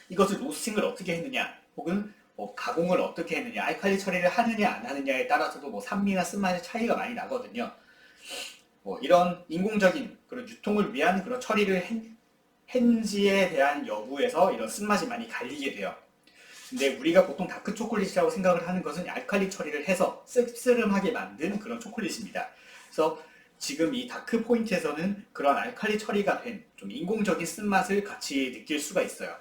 이것을 로스팅을 어떻게 했느냐, 혹은 가공을 어떻게 했느냐, 알칼리 처리를 하느냐 안 하느냐에 따라서도 산미나 쓴맛의 차이가 많이 나거든요. 이런 인공적인 그런 유통을 위한 그런 처리를 했는지에 대한 여부에서 이런 쓴맛이 많이 갈리게 돼요. 근데 우리가 보통 다크 초콜릿이라고 생각을 하는 것은 알칼리 처리를 해서 씁쓸하게 만든 그런 초콜릿입니다. 그래서 지금 이 다크 포인트에서는 그런 알칼리 처리가 된 좀 인공적인 쓴맛을 같이 느낄 수가 있어요.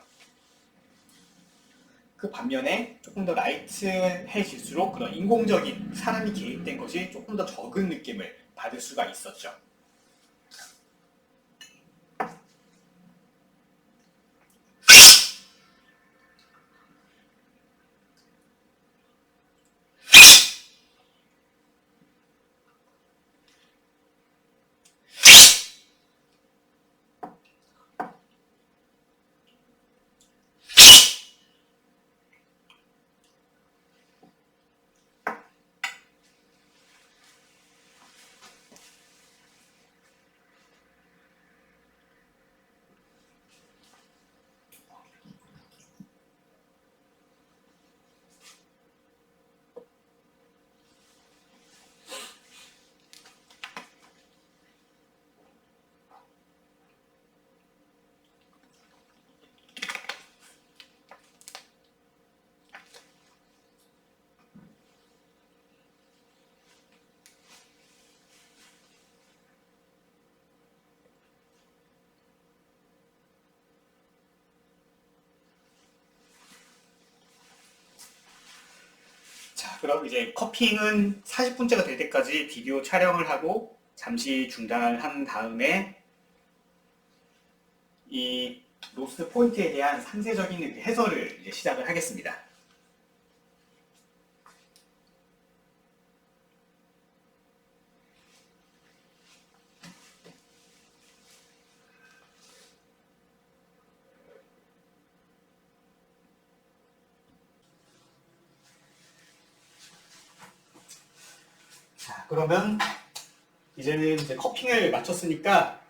그 반면에 조금 더 라이트해질수록 그런 인공적인 사람이 개입된 것이 조금 더 적은 느낌을 받을 수가 있었죠. 자, 그럼 이제 커핑은 40분째가 될 때까지 비디오 촬영을 하고 잠시 중단을 한 다음에 이 로스트 포인트에 대한 상세적인 해설을 이제 시작을 하겠습니다. 그러면 이제는 이제 커핑을 마쳤으니까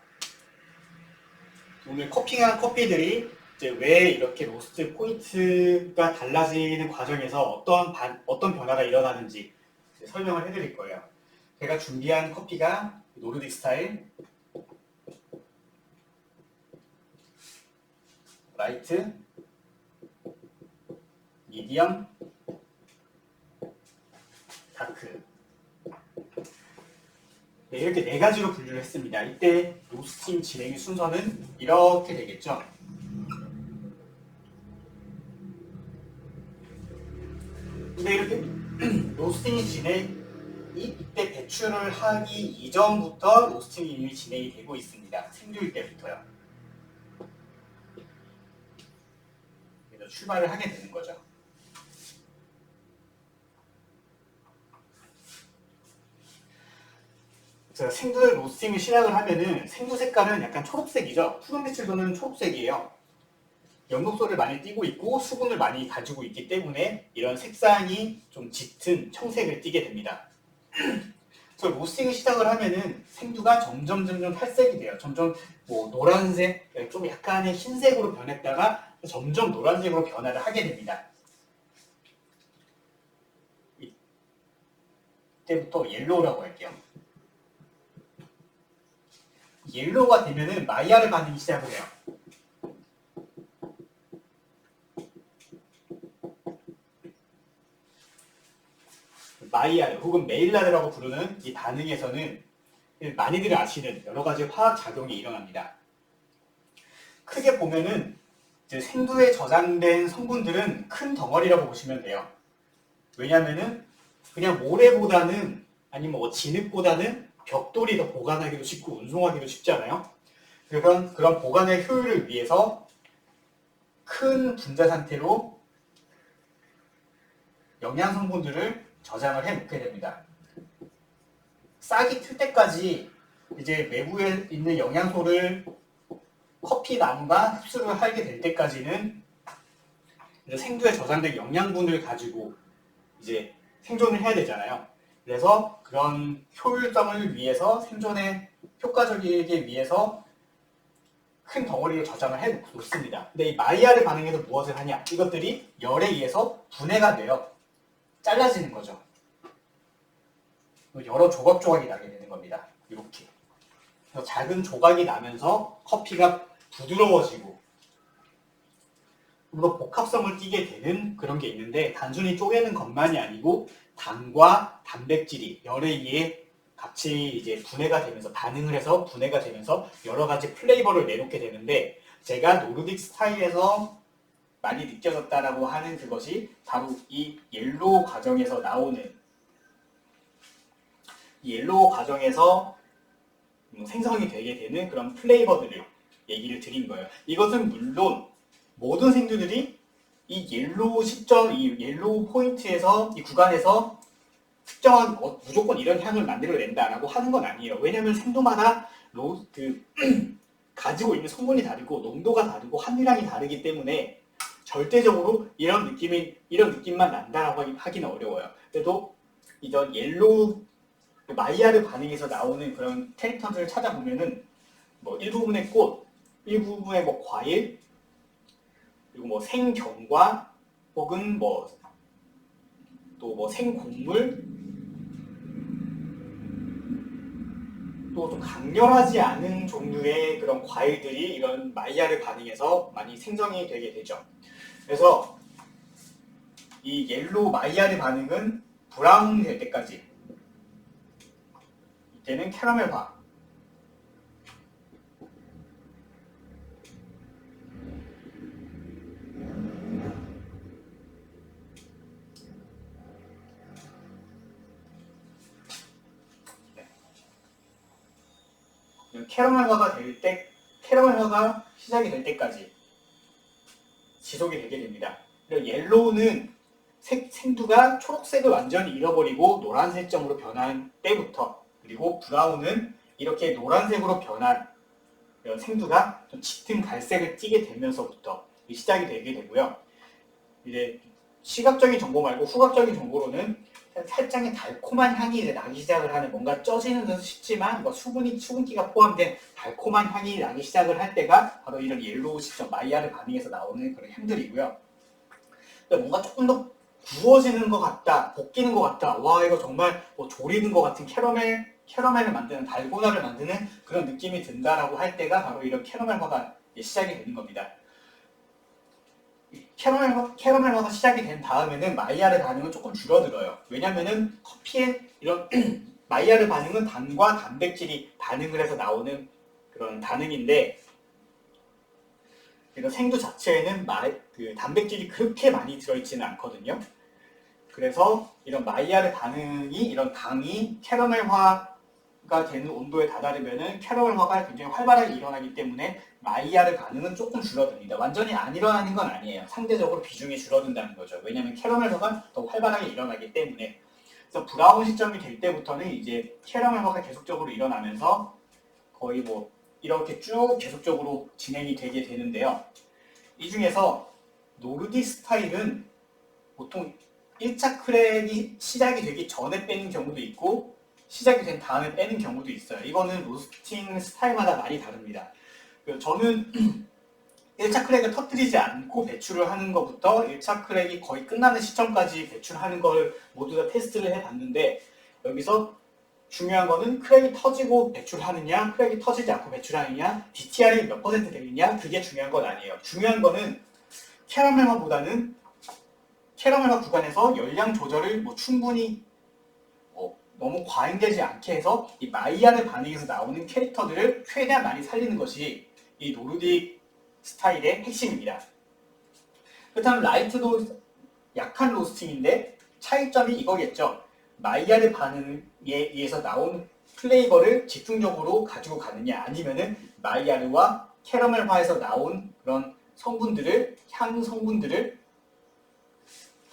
오늘 커핑한 커피들이 이제 왜 이렇게 로스트 포인트가 달라지는 과정에서 어떤 변화가 일어나는지 설명을 해드릴 거예요. 제가 준비한 커피가 노르딕 스타일, 라이트, 미디엄, 다크. 네, 이렇게 네 가지로 분류를 했습니다. 이때 로스팅 진행 순서는 이렇게 되겠죠. 근데 이렇게 로스팅이 이때 배출을 하기 이전부터 로스팅이 이미 진행이 되고 있습니다. 생두일 때부터요. 그래서 출발을 하게 되는 거죠. 자, 생두 로스팅을 시작을 하면은 생두 색깔은 약간 초록색이죠. 푸른 배출도는 초록색이에요. 영록소를 많이 띠고 있고 수분을 많이 가지고 있기 때문에 이런 색상이 좀 짙은 청색을 띠게 됩니다. 그래서 로스팅을 시작을 하면은 생두가 점점 탈색이 돼요. 점점 뭐 노란색, 좀 약간의 흰색으로 변했다가 점점 노란색으로 변화를 하게 됩니다. 이때부터 옐로우라고 할게요. 옐로우가 되면은 마이야르 반응이 시작을 해요. 마이야르 혹은 메일라르라고 부르는 이 반응에서는 많이들 아시는 여러 가지 화학 작용이 일어납니다. 크게 보면은 이제 생두에 저장된 성분들은 큰 덩어리라고 보시면 돼요. 왜냐하면은 그냥 모래보다는 아니면 뭐 진흙보다는 벽돌이 더 보관하기도 쉽고 운송하기도 쉽잖아요. 그런 보관의 효율을 위해서 큰 분자 상태로 영양 성분들을 저장을 해 놓게 됩니다. 싹이 틀 때까지 이제 외부에 있는 영양소를 커피 나무가 흡수를 하게 될 때까지는 생두에 저장된 영양분을 가지고 이제 생존을 해야 되잖아요. 그래서 그런 효율성을 위해서 생존에 효과적이기 위해서 큰 덩어리를 저장을 해 놓습니다. 근데 이 마이야르 반응에서 무엇을 하냐? 이것들이 열에 의해서 분해가 돼요. 잘라지는 거죠. 여러 조각조각이 나게 되는 겁니다. 이렇게. 그래서 작은 조각이 나면서 커피가 부드러워지고 좀 더 복합성을 띠게 되는 그런 게 있는데 단순히 쪼개는 것만이 아니고 당과 단백질이 열에 의해 같이 이제 분해가 되면서 반응을 해서 분해가 되면서 여러 가지 플레이버를 내놓게 되는데 제가 노르딕 스타일에서 많이 느껴졌다라고 하는 그것이 바로 이 옐로우 과정에서 나오는 이 옐로우 과정에서 생성이 되게 되는 그런 플레이버들을 얘기를 드린 거예요. 이것은 물론 모든 생두들이 이 옐로우 시점, 이 옐로우 포인트에서 이 구간에서 특정한 무조건 이런 향을 만들어낸다라고 하는 건 아니에요. 왜냐하면 생두마다 가지고 있는 성분이 다르고 농도가 다르고 함유량이 다르기 때문에 절대적으로 이런 느낌만 난다라고 하기는 어려워요. 그래도 이런 옐로우 마이야르 반응에서 나오는 그런 캐릭터들을 찾아보면은 뭐 일부분의 꽃, 일부분의 뭐 과일, 그리고 뭐 생경과 혹은 또 뭐 생곡물, 또 좀 강렬하지 않은 종류의 그런 과일들이 이런 마이야르 반응에서 많이 생성이 되게 되죠. 그래서 이 옐로우 마이야르 반응은 브라운 될 때까지, 이때는 캐러멜화, 캐러멜화가 시작이 될 때까지 지속이 되게 됩니다. 그리고 옐로우는 생두가 초록색을 완전히 잃어버리고 노란색점으로 변한 때부터, 그리고 브라운은 이렇게 노란색으로 변한 생두가 좀 짙은 갈색을 띠게 되면서부터 시작이 되게 되고요. 이제 시각적인 정보 말고 후각적인 정보로는 살짝의 달콤한 향이 이제 나기 시작을 하는, 뭔가 쪄지는 듯 싶지만 수분기가 포함된 달콤한 향이 나기 시작을 할 때가 바로 이런 옐로우 시점, 마이야르 반응에서 나오는 그런 향들이고요. 뭔가 조금 더 구워지는 것 같다, 볶이는 것 같다, 와 이거 정말 뭐 조리는 것 같은 캐러멜을 만드는, 달고나를 만드는 그런 느낌이 든다라고 할 때가 바로 이런 캐러멜화가 시작이 되는 겁니다. 캐러멜화가 시작이 된 다음에는 마이야르 반응은 조금 줄어들어요. 왜냐면은 커피의 이런 마이야르 반응은 당과 단백질이 반응을 해서 나오는 그런 반응인데, 이런 생두 자체에는 단백질이 그렇게 많이 들어있지는 않거든요. 그래서 이런 마이야르 반응이, 이런 당이 캐러멜화가 되는 온도에 다다르면은 캐러멜화가 굉장히 활발하게 일어나기 때문에 마이야르 반응은 조금 줄어듭니다. 완전히 안 일어나는 건 아니에요. 상대적으로 비중이 줄어든다는 거죠. 왜냐하면 캐러멜화가 더 활발하게 일어나기 때문에. 그래서 브라운 시점이 될 때부터는 이제 캐러멜화가 계속적으로 일어나면서 거의 뭐 이렇게 쭉 계속적으로 진행이 되게 되는데요. 이 중에서 노르딕 스타일은 보통 1차 크랙이 시작이 되기 전에 빼는 경우도 있고 시작이 된 다음에 빼는 경우도 있어요. 이거는 로스팅 스타일마다 많이 다릅니다. 저는 1차 크랙을 터뜨리지 않고 배출을 하는 것부터 1차 크랙이 거의 끝나는 시점까지 배출하는 걸 모두 다 테스트를 해봤는데, 여기서 중요한 거는 크랙이 터지고 배출하느냐, 크랙이 터지지 않고 배출하느냐, DTR이 몇 퍼센트 되느냐, 그게 중요한 건 아니에요. 중요한 거는 캐러멜화보다는 캐러멜화 구간에서 열량 조절을 충분히 너무 과잉되지 않게 해서 이 마이야르 반응에서 나오는 캐릭터들을 최대한 많이 살리는 것이 이 노르딕 스타일의 핵심입니다. 그렇다면 라이트도 약한 로스팅인데 차이점이 이거겠죠. 마이야르 반응에 의해서 나온 플레이버를 집중적으로 가지고 가느냐, 아니면은 마이야르와 캐러멜화에서 나온 그런 성분들을, 향 성분들을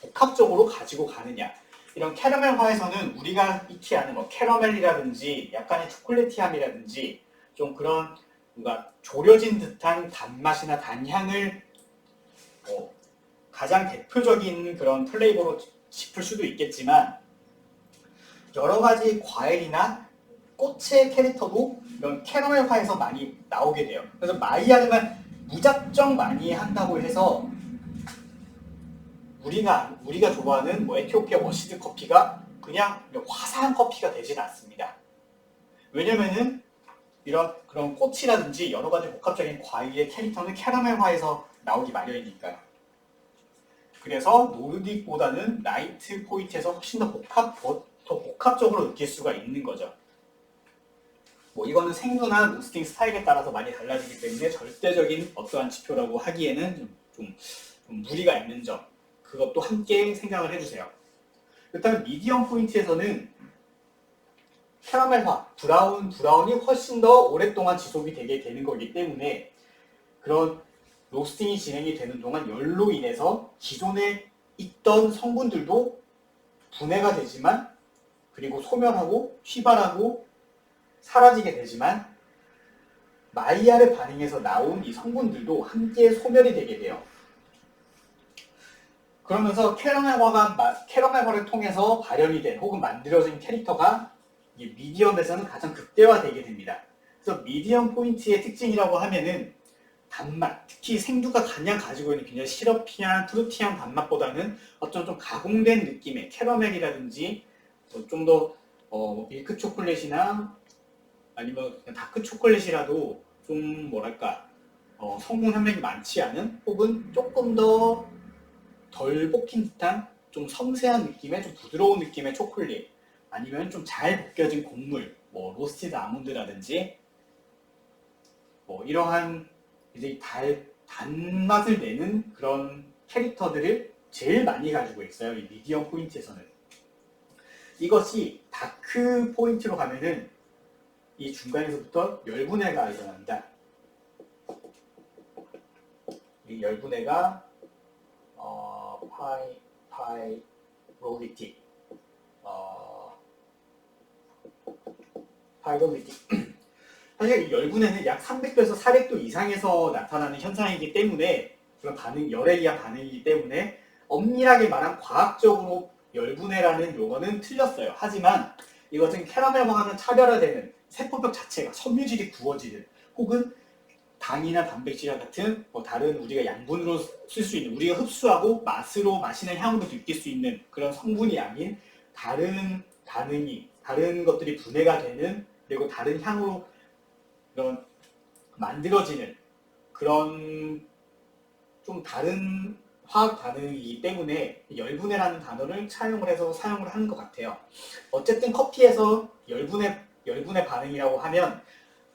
복합적으로 가지고 가느냐. 이런 캐러멜화에서는 우리가 익히 아는 캐러멜이라든지 약간의 초콜릿티함이라든지 좀 그런 뭔가 졸여진 듯한 단맛이나 단향을 가장 대표적인 그런 플레이버로 짚을 수도 있겠지만, 여러 가지 과일이나 꽃의 캐릭터도 이런 캐러멜화에서 많이 나오게 돼요. 그래서 마이야르가 무작정 많이 한다고 해서 우리가 좋아하는 에티오피아 워시드 커피가 그냥 화사한 커피가 되진 않습니다. 왜냐면은 그런 꽃이라든지 여러 가지 복합적인 과일의 캐릭터는 캐러멜화에서 나오기 마련이니까요. 그래서 노르딕보다는 라이트 포인트에서 훨씬 더 복합적으로 느낄 수가 있는 거죠. 이거는 생두나 로스팅 스타일에 따라서 많이 달라지기 때문에 절대적인 어떠한 지표라고 하기에는 좀 무리가 있는 점, 그것도 함께 생각을 해주세요. 일단 미디엄 포인트에서는 캐러멜화, 브라운이 훨씬 더 오랫동안 지속이 되게 되는 거기 때문에 그런 로스팅이 진행이 되는 동안 열로 인해서 기존에 있던 성분들도 분해가 되지만, 그리고 소멸하고 휘발하고 사라지게 되지만, 마이야르 반응에서 나온 이 성분들도 함께 소멸이 되게 돼요. 그러면서 캐러멜화를 통해서 발현이 된 혹은 만들어진 캐릭터가 이 미디엄에서는 가장 극대화되게 됩니다. 그래서 미디엄 포인트의 특징이라고 하면은 단맛, 특히 생두가 그냥 가지고 있는 굉장히 시럽이한 프루티한 단맛보다는 어떤 좀 가공된 느낌의 캐러멜이라든지 좀 더 밀크 초콜릿이나 아니면 다크 초콜릿이라도 좀 뭐랄까 성분 함량이 많지 않은, 혹은 조금 더 덜 볶인 듯한 좀 섬세한 느낌의, 좀 부드러운 느낌의 초콜릿, 아니면 좀 잘 볶여진 곡물, 로스티드 아몬드라든지 이러한 이제 단맛을 내는 그런 캐릭터들을 제일 많이 가지고 있어요. 이 미디엄 포인트에서는. 이것이 다크 포인트로 가면은 이 중간에서부터 열분해가 일어납니다. 이 열분해가 파이로리틱 사실 열분해는 약 300도에서 400도 이상에서 나타나는 현상이기 때문에, 그런 열에 의한 반응이기 때문에 엄밀하게 말하면 과학적으로 열분해라는 용어는 틀렸어요. 하지만 이것은 캐러멜화와는 차별화되는 세포벽 자체가 섬유질이 구워지는 혹은 당이나 단백질과 같은 다른 우리가 양분으로 쓸 수 있는 우리가 흡수하고 맛으로 마시는 향으로 느낄 수 있는 그런 성분이 아닌 다른 반응이 다른 것들이 분해가 되는 그리고 다른 향으로 그런 만들어지는 그런 좀 다른 화학 반응이기 때문에 열분해라는 단어를 차용을 해서 사용을 하는 것 같아요. 어쨌든 커피에서 열분해 반응이라고 하면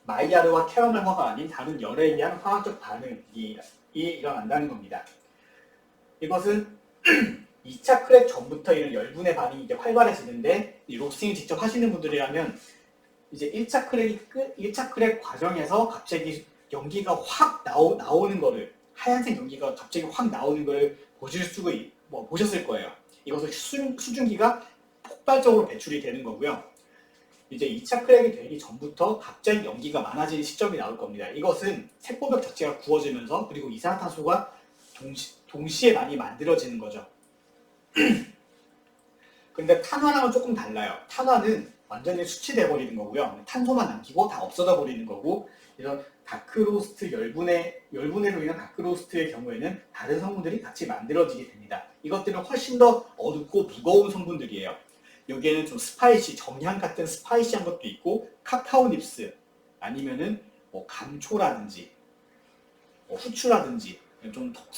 마이야르와 캐러멜화가 아닌 다른 열에 의한 화학적 반응이 일어난다는 겁니다. 이것은 2차 크랙 전부터 이런 열분해 반응이 이제 활발해지는데 이 로스팅을 직접 하시는 분들이라면 이제 1차 크랙 과정에서 갑자기 연기가 확 나오는 거를 하얀색 연기가 갑자기 확 나오는 걸 보셨을 거예요. 이것은 수증기가 폭발적으로 배출이 되는 거고요. 이제 2차 크랙이 되기 전부터 갑자기 연기가 많아지는 시점이 나올 겁니다. 이것은 세포벽 자체가 구워지면서 그리고 이산화탄소가 동시에 많이 만들어지는 거죠. 근데 탄화랑은 조금 달라요. 탄화는 완전히 수치돼 버리는 거고요. 탄소만 남기고 다 없어져 버리는 거고 이런 다크로스트 열분해로 인한 다크로스트의 경우에는 다른 성분들이 같이 만들어지게 됩니다. 이것들은 훨씬 더 어둡고 무거운 성분들이에요. 여기에는 좀 정향 같은 스파이시한 것도 있고 카카오 닙스 아니면은 감초라든지 후추라든지 좀 톡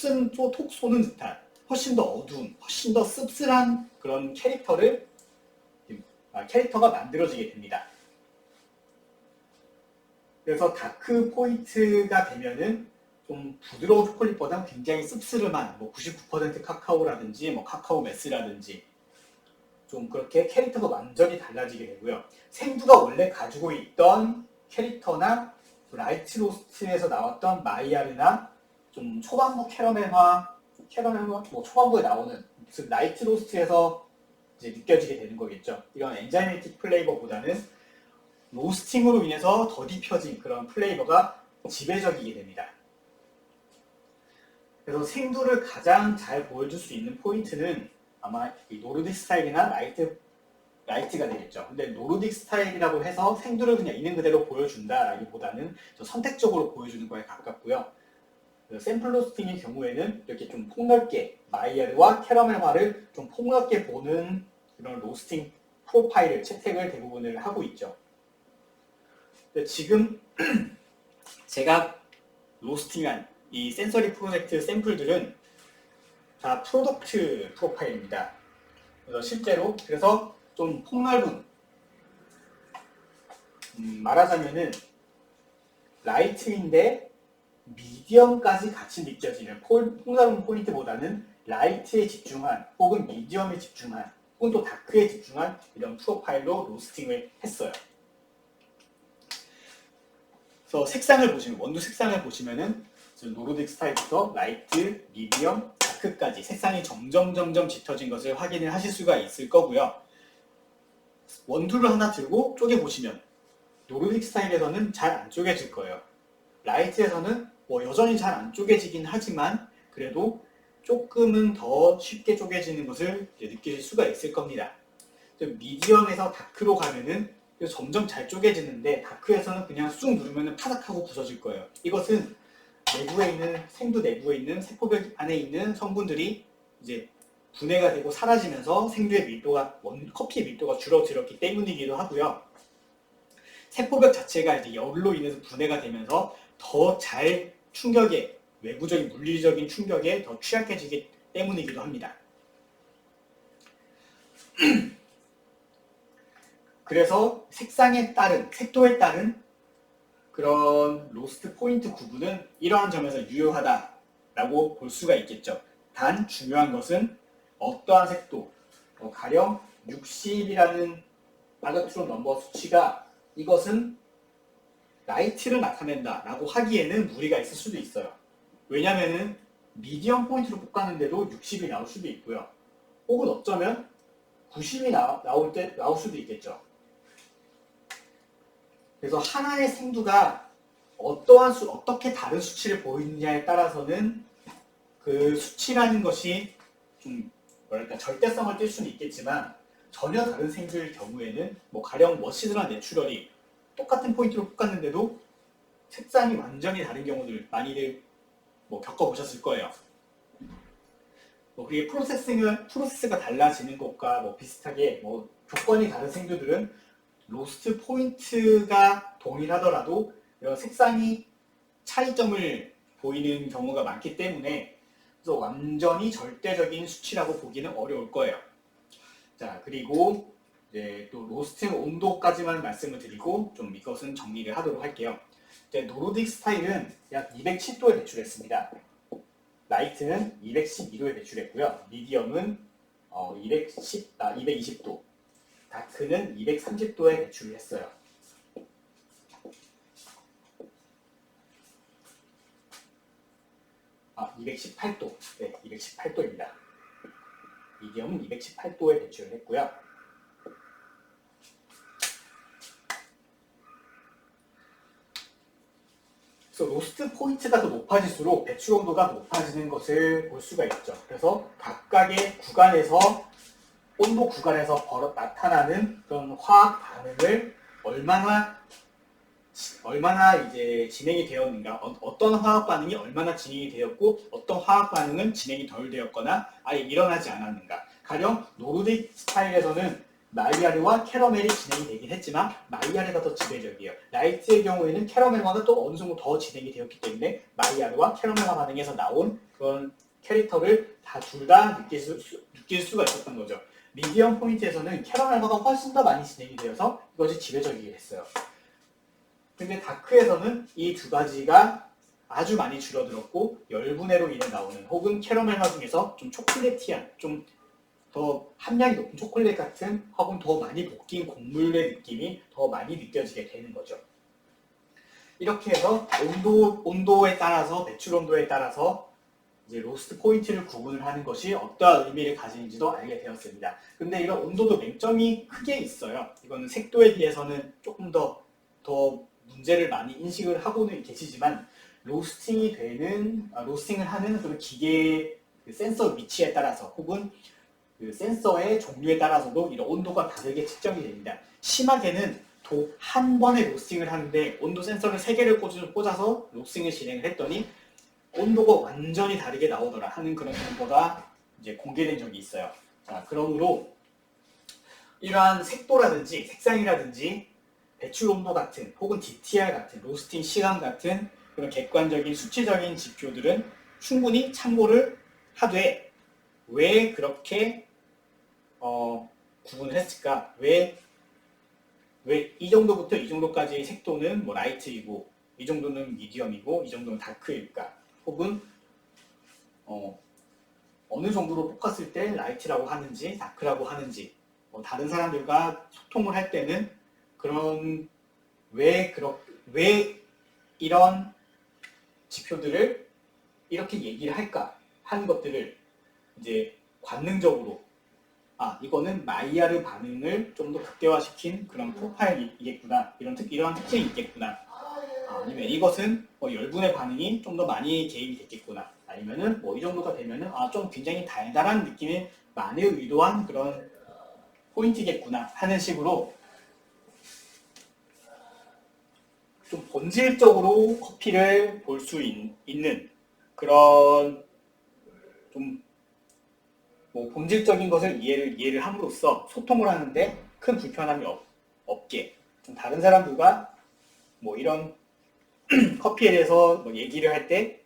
쏘는 듯한 훨씬 더 어두운 훨씬 더 씁쓸한 그런 캐릭터가 만들어지게 됩니다. 그래서 다크 포인트가 되면은 좀 부드러운 초콜릿보다 굉장히 씁쓸한 99% 카카오라든지 카카오 메스라든지 좀 그렇게 캐릭터가 완전히 달라지게 되고요. 생두가 원래 가지고 있던 캐릭터나 라이트 로스트에서 나왔던 마이야르나 좀 초반부 캐러멜화 초반부에 나오는 무슨 라이트 로스트에서 이제 느껴지게 되는 거겠죠. 이런 엔자이매틱 플레이버보다는 로스팅으로 인해서 더딥혀진 그런 플레이버가 지배적이게 됩니다. 그래서 생두를 가장 잘 보여줄 수 있는 포인트는 아마 이 노르딕 스타일이나 라이트가 되겠죠. 근데 노르딕 스타일이라고 해서 생두를 그냥 있는 그대로 보여준다라기보다는 선택적으로 보여주는 거에 가깝고요. 샘플 로스팅의 경우에는 이렇게 좀 폭넓게 마이야르와 캐러멜화를 좀 폭넓게 보는 그런 로스팅 프로파일을 채택을 대부분을 하고 있죠. 근데 지금 제가 로스팅한 이 센서리 프로젝트 샘플들은 다 프로덕트 프로파일입니다. 그래서 실제로 좀 폭넓은 말하자면은 라이트인데 미디엄까지 같이 느껴지는 폭넓은 포인트보다는 라이트에 집중한 혹은 미디엄에 집중한 혹은 또 다크에 집중한 이런 프로파일로 로스팅을 했어요. 그래서 원두 색상을 보시면은 노르딕 스타일부터 라이트, 미디엄, 다크까지 색상이 점점 짙어진 것을 확인을 하실 수가 있을 거고요. 원두를 하나 들고 쪼개보시면 노르딕 스타일에서는 잘 안 쪼개질 거예요. 라이트에서는 여전히 잘 안 쪼개지긴 하지만 그래도 조금은 더 쉽게 쪼개지는 것을 느끼실 수가 있을 겁니다. 미디엄에서 다크로 가면은 점점 잘 쪼개지는데 다크에서는 그냥 쑥 누르면 파닥하고 부서질 거예요. 이것은 생두 내부에 있는 세포벽 안에 있는 성분들이 이제 분해가 되고 사라지면서 커피의 밀도가 줄어들었기 때문이기도 하고요. 세포벽 자체가 이제 열로 인해서 분해가 되면서 더 잘 외부적인 물리적인 충격에 더 취약해지기 때문이기도 합니다. 그래서 색도에 따른 그런 로스트 포인트 구분은 이러한 점에서 유효하다라고 볼 수가 있겠죠. 단 중요한 것은 어떠한 색도, 가령 60이라는 마그트론 넘버 수치가 이것은 라이트를 나타낸다라고 하기에는 무리가 있을 수도 있어요. 왜냐면은 미디엄 포인트로 볶았는데도 60이 나올 수도 있고요. 혹은 어쩌면 90이 나올 수도 있겠죠. 그래서 하나의 생두가 어떻게 다른 수치를 보이느냐에 따라서는 그 수치라는 것이 좀 뭐랄까 절대성을 띌 수는 있겠지만 전혀 다른 생들 경우에는 뭐 가령 워시드나 내추럴이 똑같은 포인트로 볶았는데도 색상이 완전히 다른 경우들 많이들 뭐 겪어보셨을 거예요. 뭐 그게 프로세스가 달라지는 것과 뭐 비슷하게 뭐 조건이 다른 생두들은 로스트 포인트가 동일하더라도 이런 색상이 차이점을 보이는 경우가 많기 때문에 그래서 완전히 절대적인 수치라고 보기는 어려울 거예요. 자, 그리고 이제 또 로스트 온도까지만 말씀을 드리고 좀 이것은 정리를 하도록 할게요. 이제 노르딕 스타일은 약 207도에 배출했습니다. 라이트는 212도에 배출했고요. 미디엄은 220도, 다크는 230도에 배출을 했어요. 아, 218도. 네, 218도입니다. 미디엄은 218도에 배출을 했고요. 그래서 로스트 포인트가 더 높아질수록 배출 온도가 높아지는 것을 볼 수가 있죠. 그래서 각각의 구간에서 온도 구간에서 나타나는 그런 화학 반응을 얼마나 이제 진행이 되었는가, 어떤 화학 반응이 얼마나 진행이 되었고 어떤 화학 반응은 진행이 덜 되었거나 아예 일어나지 않았는가. 가령 노르딕 스타일에서는 마이야르와 캐러멜이 진행이 되긴 했지만 마이야르가 더 지배적이에요. 라이트의 경우에는 캐러멜과는 또 어느 정도 더 진행이 되었기 때문에 마이야르와 캐러멜과 반응에서 나온 그런 캐릭터를 둘 다 느낄 수가 있었던 거죠. 미디엄 포인트에서는 캐러멜과가 훨씬 더 많이 진행이 되어서 이것이 지배적이게 했어요. 근데 다크에서는 이 두 가지가 아주 많이 줄어들었고 열분해로 인해 나오는 혹은 캐러멜화 중에서 좀 초콜릿티한 좀 더 함량이 높은 초콜릿 같은 혹은 더 많이 볶인 곡물의 느낌이 더 많이 느껴지게 되는 거죠. 이렇게 해서 온도에 따라서 배출 온도에 따라서 이제 로스트 포인트를 구분을 하는 것이 어떠한 의미를 가지는지도 알게 되었습니다. 근데 이런 온도도 맹점이 크게 있어요. 이거는 색도에 비해서는 조금 더 문제를 많이 인식을 하고는 계시지만 로스팅을 하는 그런 기계의 센서 위치에 따라서 혹은 그 센서의 종류에 따라서도 이런 온도가 다르게 측정이 됩니다. 심하게는 한 번에 로스팅을 하는데 온도 센서를 3개를 꽂아서 로스팅을 진행을 했더니 온도가 완전히 다르게 나오더라 하는 그런 정보가 이제 공개된 적이 있어요. 자, 그러므로 이러한 색도라든지 색상이라든지 배출 온도 같은 혹은 DTR 같은 로스팅 시간 같은 그런 객관적인 수치적인 지표들은 충분히 참고를 하되 왜 그렇게 구분을 했을까? 왜 이 정도부터 이 정도까지의 색도는 뭐 라이트이고 이 정도는 미디엄이고 이 정도는 다크일까? 혹은 어느 정도로 볶았을 때 라이트라고 하는지 다크라고 하는지 다른 사람들과 소통을 할 때는 그런 왜 이런 지표들을 이렇게 얘기를 할까 하는 것들을 이제 관능적으로 이거는 마이야르 반응을 좀 더 극대화시킨 그런 프로파일이겠구나 이러한 특징이 있겠구나 아니면 이것은 열분의 반응이 좀 더 많이 개입이 됐겠구나 아니면은 이 정도가 되면은 좀 굉장히 달달한 느낌의 만에 의도한 그런 포인트겠구나 하는 식으로 좀 본질적으로 커피를 볼 수 있는 그런 좀 본질적인 것을 이해를 함으로써 소통을 하는데 큰 불편함이 없게 좀 다른 사람들과 이런 커피에 대해서 얘기를 할 때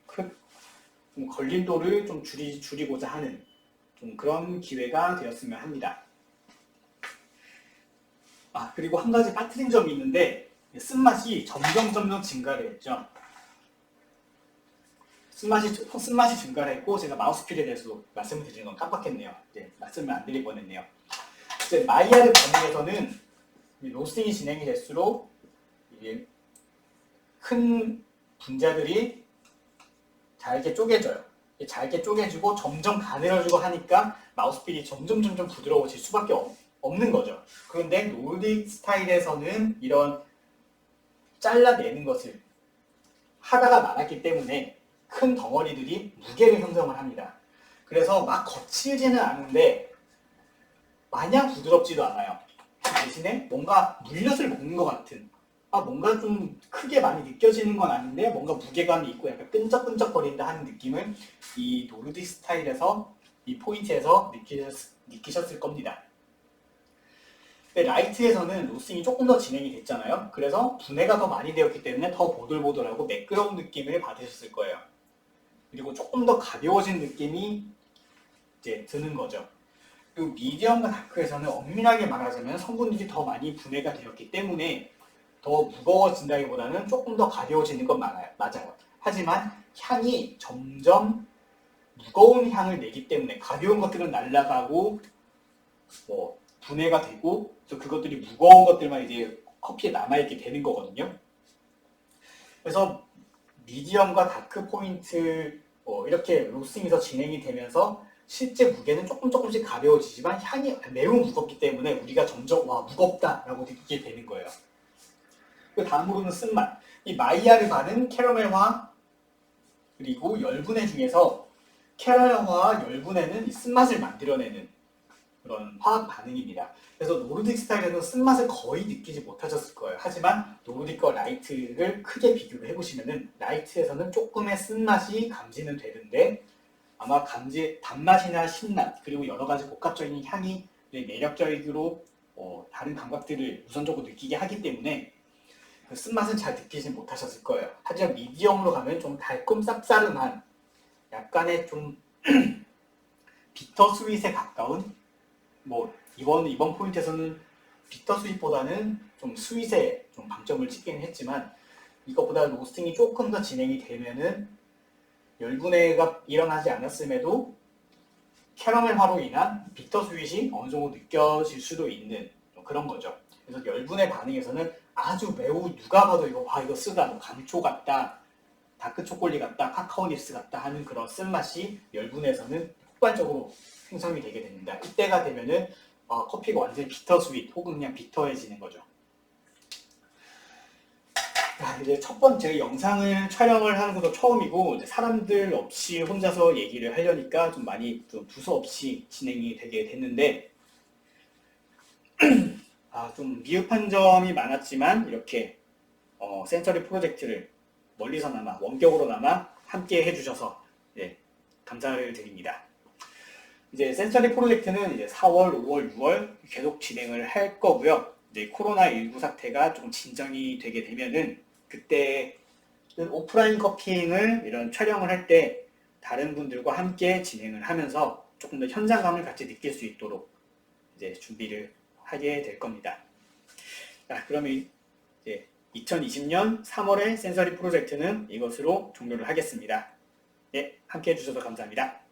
좀 걸림돌을 좀 줄이고자 하는 좀 그런 기회가 되었으면 합니다. 그리고 한 가지 빠뜨린 점이 있는데 쓴맛이 점점 증가를 했죠. 쓴맛이 증가를 했고 제가 마우스필에 대해서 말씀을 드리는 건 깜빡했네요. 말씀을 안 드릴 뻔했네요. 이제 마이야르 반응에서는 로스팅이 진행이 될수록 이게 큰 분자들이 잘게 쪼개져요. 잘게 쪼개지고 점점 가늘어지고 하니까 마우스필이 점점 부드러워질 수밖에 없는 거죠. 그런데 노르딕 스타일에서는 이런 잘라내는 것을 하다가 말았기 때문에 큰 덩어리들이 무게를 형성을 합니다. 그래서 막 거칠지는 않은데 마냥 부드럽지도 않아요. 대신에 뭔가 물엿을 먹는 것 같은, 뭔가 좀 크게 많이 느껴지는 건 아닌데 뭔가 무게감이 있고 약간 끈적끈적거린다 하는 느낌을 이 노르딕 스타일에서 이 포인트에서 느끼셨을 겁니다. 근데 라이트에서는 로스팅이 조금 더 진행이 됐잖아요. 그래서 분해가 더 많이 되었기 때문에 더 보들보들하고 매끄러운 느낌을 받으셨을 거예요. 그리고 조금 더 가벼워진 느낌이 이제 드는 거죠. 그리고 미디엄과 다크에서는 엄밀하게 말하자면 성분들이 더 많이 분해가 되었기 때문에 더 무거워진다기보다는 조금 더 가벼워지는 건 맞아요. 하지만 향이 점점 무거운 향을 내기 때문에 가벼운 것들은 날아가고 분해가 되고 또 그것들이 무거운 것들만 이제 커피에 남아있게 되는 거거든요. 그래서 미디엄과 다크 포인트 이렇게 로스팅에서 진행이 되면서 실제 무게는 조금씩 가벼워지지만 향이 매우 무겁기 때문에 우리가 점점 무겁다라고 느끼게 되는 거예요. 그 다음으로는 쓴맛. 이 마이야르 바는 캐러멜화 그리고 열분해 중에서 캐러멜화와 열분해는 이 쓴맛을 만들어내는 그런 화학 반응입니다. 그래서 노르딕 스타일에는 쓴맛을 거의 느끼지 못하셨을 거예요. 하지만 노르딕과 라이트를 크게 비교를 해보시면은 라이트에서는 조금의 쓴맛이 감지는 되는데 아마 단맛이나 신맛 그리고 여러 가지 복합적인 향이 매력적으로 다른 감각들을 우선적으로 느끼게 하기 때문에 그 쓴맛은 잘 느끼지 못하셨을 거예요. 하지만 미디엄으로 가면 좀 달콤 쌉싸름한 약간의 좀 비터 스윗에 가까운 이번 포인트에서는 비터 스윗보다는 좀 스윗에 좀 방점을 찍긴 했지만 이것보다 로스팅이 조금 더 진행이 되면은 열분해가 일어나지 않았음에도 캐러멜화로 인한 비터 스윗이 어느 정도 느껴질 수도 있는 그런 거죠. 그래서 열분해 반응에서는 아주 매우 누가 봐도 이거 쓰다 감초 같다, 다크 초콜릿 같다, 카카오 닙스 같다 하는 그런 쓴맛이 열분해에서는 폭발적으로 생성이 되게 됩니다. 이때가 되면은 커피가 완전히 비터 스윗 혹은 그냥 비터해지는 거죠. 이제 첫 번째 영상을 촬영을 하는 것도 처음이고 이제 사람들 없이 혼자서 얘기를 하려니까 좀 많이 좀 두서없이 진행이 되게 됐는데 좀 미흡한 점이 많았지만 이렇게 센서리 프로젝트를 멀리서나마 원격으로나마 함께 해주셔서 감사를 드립니다. 이제 센서리 프로젝트는 이제 4월, 5월, 6월 계속 진행을 할 거고요. 이제 코로나19 사태가 조금 진정이 되게 되면은 그때 오프라인 커피잉을 이런 촬영을 할 때 다른 분들과 함께 진행을 하면서 조금 더 현장감을 같이 느낄 수 있도록 이제 준비를 하게 될 겁니다. 그러면 이제 2020년 3월의 센서리 프로젝트는 이것으로 종료를 하겠습니다. 함께 해주셔서 감사합니다.